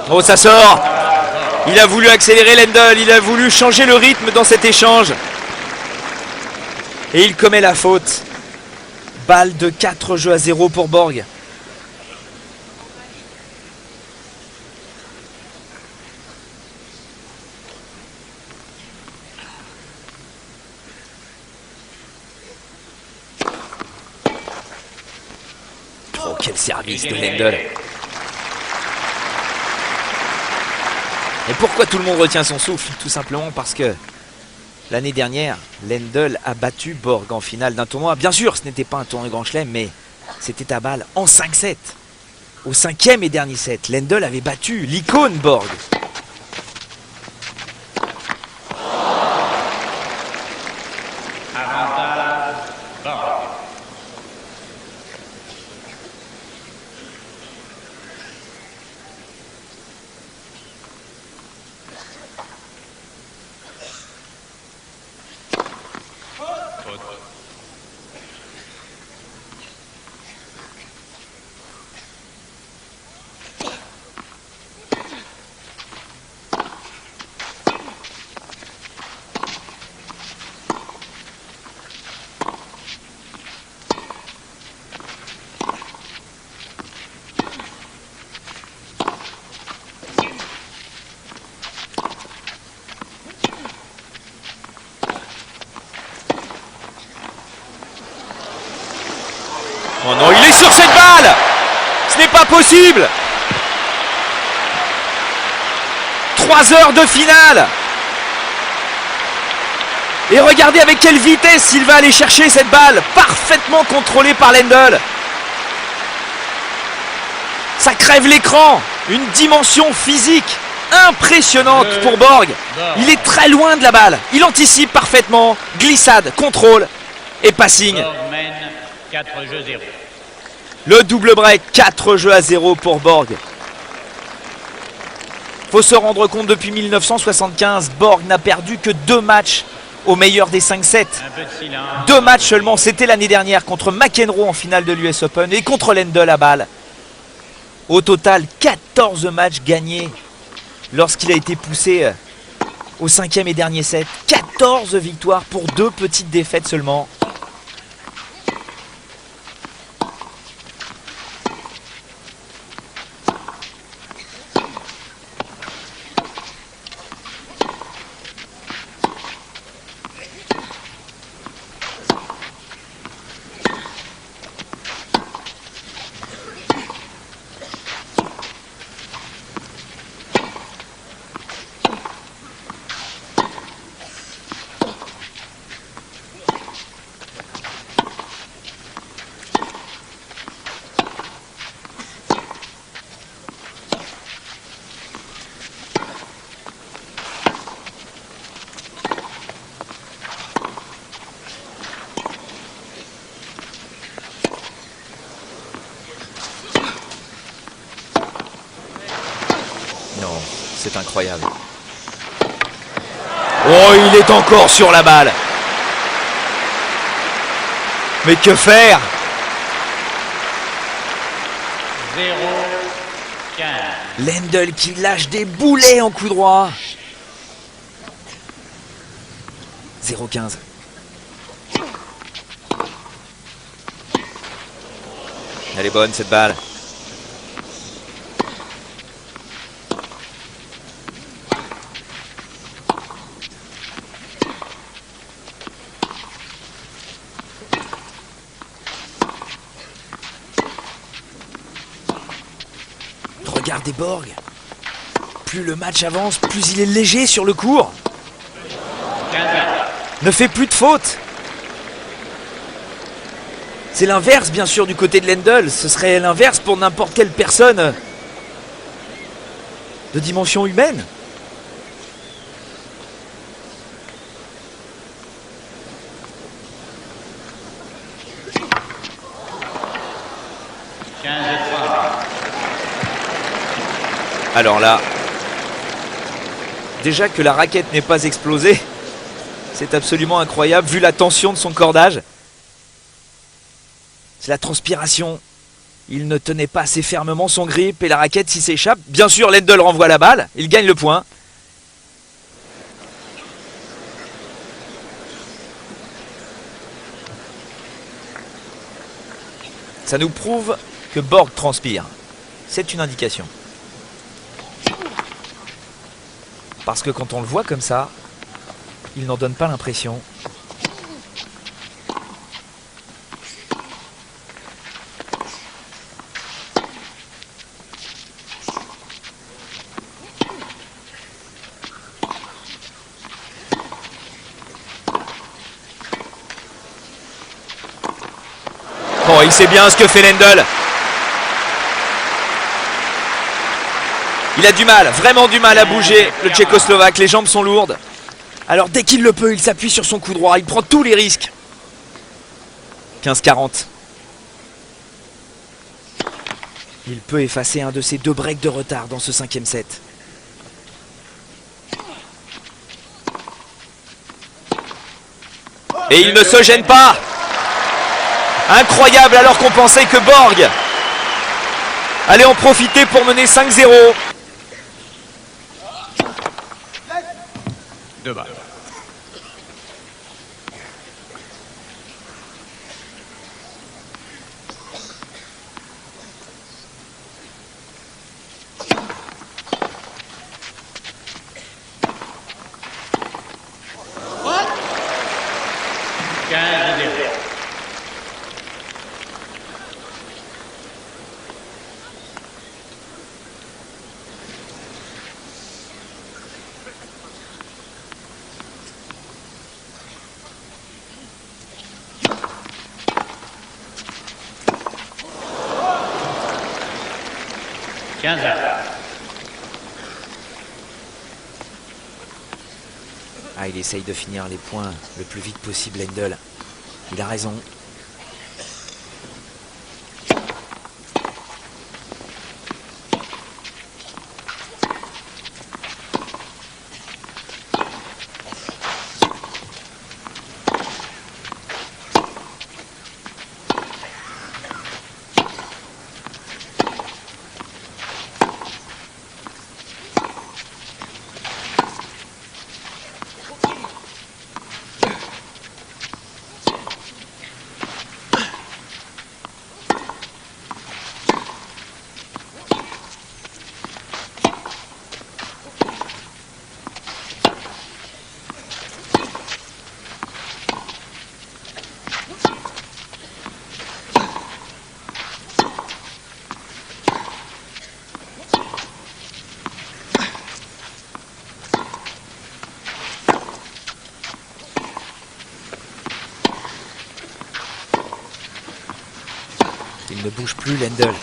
Speaker 8: Oh, ça sort. Il a voulu accélérer Lendl, il a voulu changer le rythme dans cet échange. Et il commet la faute. Balle de 4-0 pour Borg. Oh, quel service de Lendl. Et pourquoi tout le monde retient son souffle? Tout simplement parce que l'année dernière, Lendl a battu Borg en finale d'un tournoi. Bien sûr, ce n'était pas un tournoi Grand Chelem, mais c'était à balle en 5-7. Au 5e et dernier set, Lendl avait battu l'icône Borg.
Speaker 4: Avantage, Borg.
Speaker 8: Oh non, il est sur cette balle! Ce n'est pas possible! 3 heures de finale! Et regardez avec quelle vitesse il va aller chercher cette balle, parfaitement contrôlée par Lendl. Ça crève l'écran, une dimension physique impressionnante pour Borg. Il est très loin de la balle, il anticipe parfaitement, glissade, contrôle et passing.
Speaker 4: Borg mène 4-0.
Speaker 8: Le double break, 4-0 pour Borg. Faut se rendre compte, depuis 1975, Borg n'a perdu que 2 matchs au meilleur des 5-7. 2 matchs seulement, c'était l'année dernière contre McEnroe en finale de l'US Open et contre Lendl à balle. Au total, 14 matchs gagnés lorsqu'il a été poussé au 5e et dernier set. 14 victoires pour 2 petites défaites seulement. C'est incroyable. Oh, il est encore sur la balle. Mais que faire?
Speaker 4: 0-15.
Speaker 7: Lendl qui lâche des boulets en coup droit. 0-15.
Speaker 8: Elle est bonne cette balle.
Speaker 7: Regardez Borg. Plus le match avance, plus il est léger sur le court.
Speaker 4: 15.
Speaker 7: Ne fait plus de fautes. C'est l'inverse bien sûr du côté de Lendl. Ce serait l'inverse pour n'importe quelle personne de dimension humaine.
Speaker 8: Alors là,
Speaker 7: Déjà que la raquette n'ait pas explosé, c'est absolument incroyable vu la tension de son cordage. C'est la transpiration. Il ne tenait pas assez fermement son grip et la raquette s'y s'échappe. Bien sûr, Lendl renvoie la balle. Il gagne le point. Ça nous prouve que Borg transpire. C'est une indication. Parce que quand on le voit comme ça, il n'en donne pas l'impression.
Speaker 8: oh, il sait bien ce que fait Lendl. Il a du mal, vraiment du mal à bouger, le Tchécoslovaque. Les jambes sont lourdes.
Speaker 7: Alors dès qu'il le peut, il s'appuie sur son coup droit. Il prend tous les risques.
Speaker 8: 15-40.
Speaker 7: Il peut effacer un de ses 2 breaks de retard dans ce 5e set.
Speaker 8: Et il ne se gêne pas. Incroyable, alors qu'on pensait que Borg allait en profiter pour mener 5-0.
Speaker 4: 2 balles. What? 15-0.
Speaker 7: Ah, il essaye de finir les points le plus vite possible, Lendl. Il a raison. Il ne bouge plus, Lendl.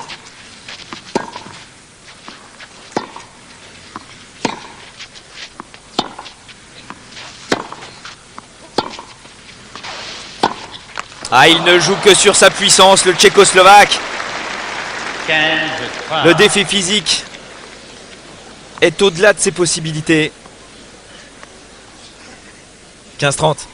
Speaker 8: Ah, il ne joue que sur sa puissance, le Tchécoslovaque.
Speaker 4: 15-3.
Speaker 8: Le défi physique est au-delà de ses possibilités. 15-30.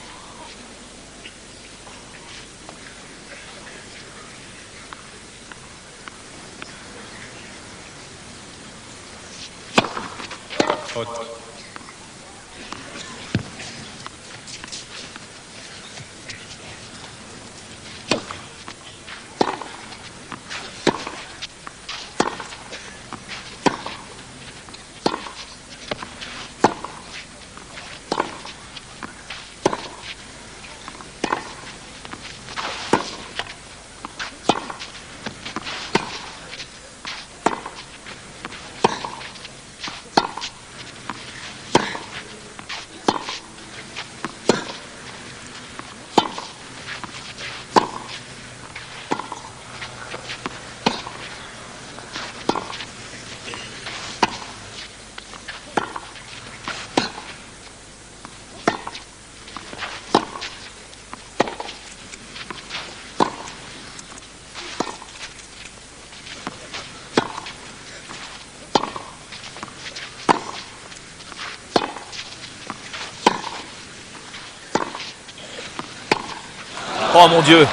Speaker 8: Oh mon Dieu!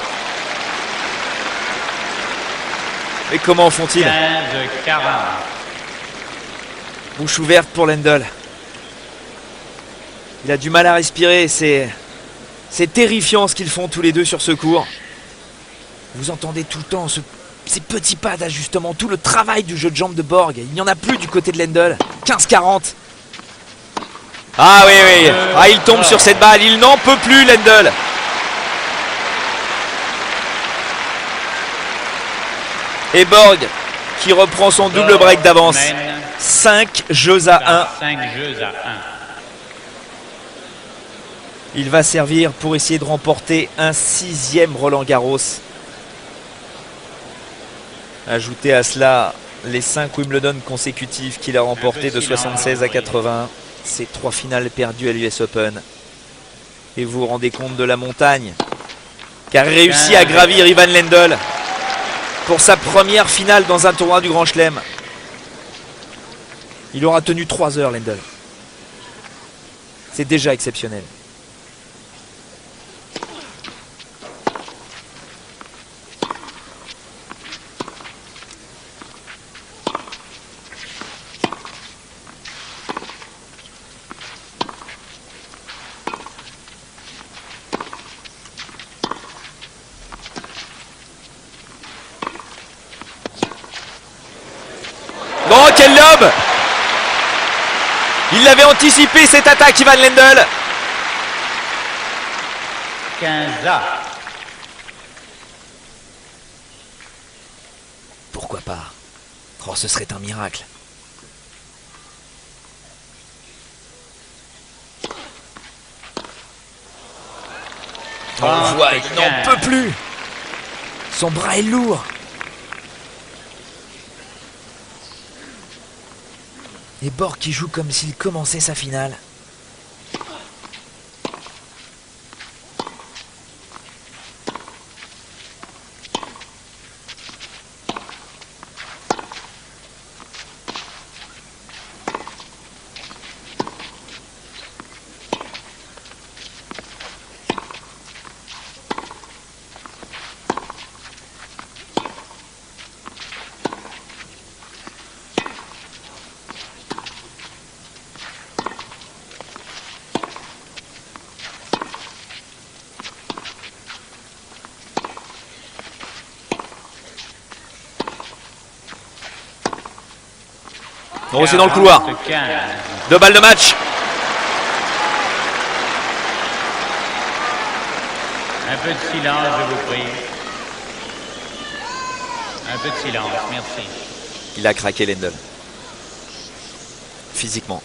Speaker 8: Mais comment font-ils?
Speaker 4: 15-40.
Speaker 8: Bouche ouverte pour Lendl. Il a du mal à respirer, c'est terrifiant ce qu'ils font tous les deux sur ce court. Vous entendez tout le temps ces petits pas d'ajustement, tout le travail du jeu de jambes de Borg. Il n'y en a plus du côté de Lendl. 15-40. Ah oui, oui. Ah, il tombe sur cette balle, il n'en peut plus Lendl. Et Borg qui reprend son double break d'avance. 5 jeux à 1.
Speaker 4: 5 jeux à 1.
Speaker 8: Il va servir pour essayer de remporter un 6e Roland-Garros. Ajoutez à cela les 5 Wimbledon consécutifs qu'il a remportés de 76 à 80. Ces 3 finales perdues à l'US Open. Et vous vous rendez compte de la montagne qu'a réussi à gravir Ivan Lendl pour sa première finale dans un tournoi du Grand Chelem. Il aura tenu 3 heures, Lendl. C'est déjà exceptionnel. Oh, quel lob! Il l'avait anticipé cette attaque, Ivan Lendl.
Speaker 4: 15-A.
Speaker 7: Pourquoi pas? Oh, ce serait un miracle. On voit, il n'en peut plus. Son bras est lourd. Et Borg qui joue comme s'il commençait sa finale.
Speaker 8: On c'est dans le couloir. 2 balles de match.
Speaker 4: Un peu de silence, je vous prie. Un peu de silence, merci.
Speaker 8: Il a craqué Lendl. Physiquement.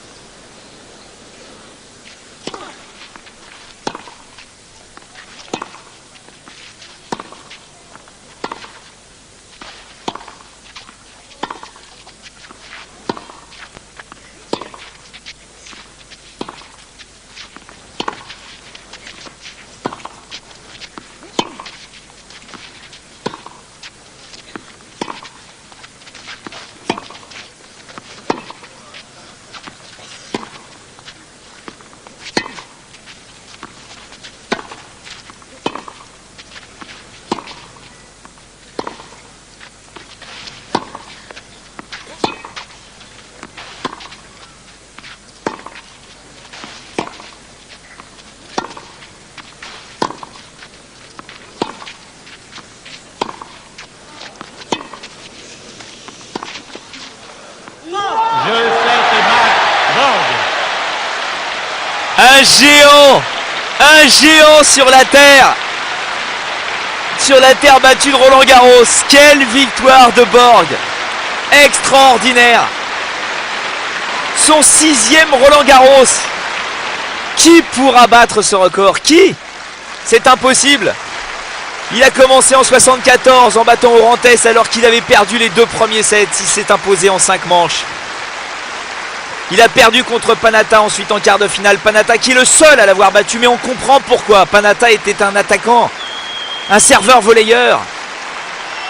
Speaker 8: Un géant sur la terre battue de Roland-Garros. Quelle victoire de Borg, extraordinaire. Son 6e Roland-Garros. Qui pourra battre ce record? Qui? C'est impossible. Il a commencé en 74 en battant Orantes alors qu'il avait perdu les 2 premiers sets. Il s'est imposé en 5 manches. Il a perdu contre Panatta ensuite en quart de finale. Panatta qui est le seul à l'avoir battu, mais on comprend pourquoi. Panatta était un attaquant, un serveur volleyeur.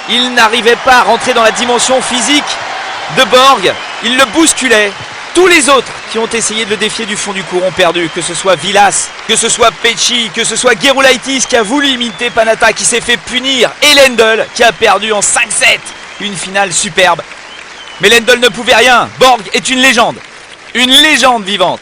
Speaker 8: Il n'arrivait pas à rentrer dans la dimension physique de Borg. Il le bousculait. Tous les autres qui ont essayé de le défier du fond du court ont perdu, que ce soit Vilas, que ce soit Pecci, que ce soit Gerulaitis qui a voulu imiter Panatta, qui s'est fait punir, et Lendl qui a perdu en 5-7. Une finale superbe. Mais Lendl ne pouvait rien. Borg est une légende vivante.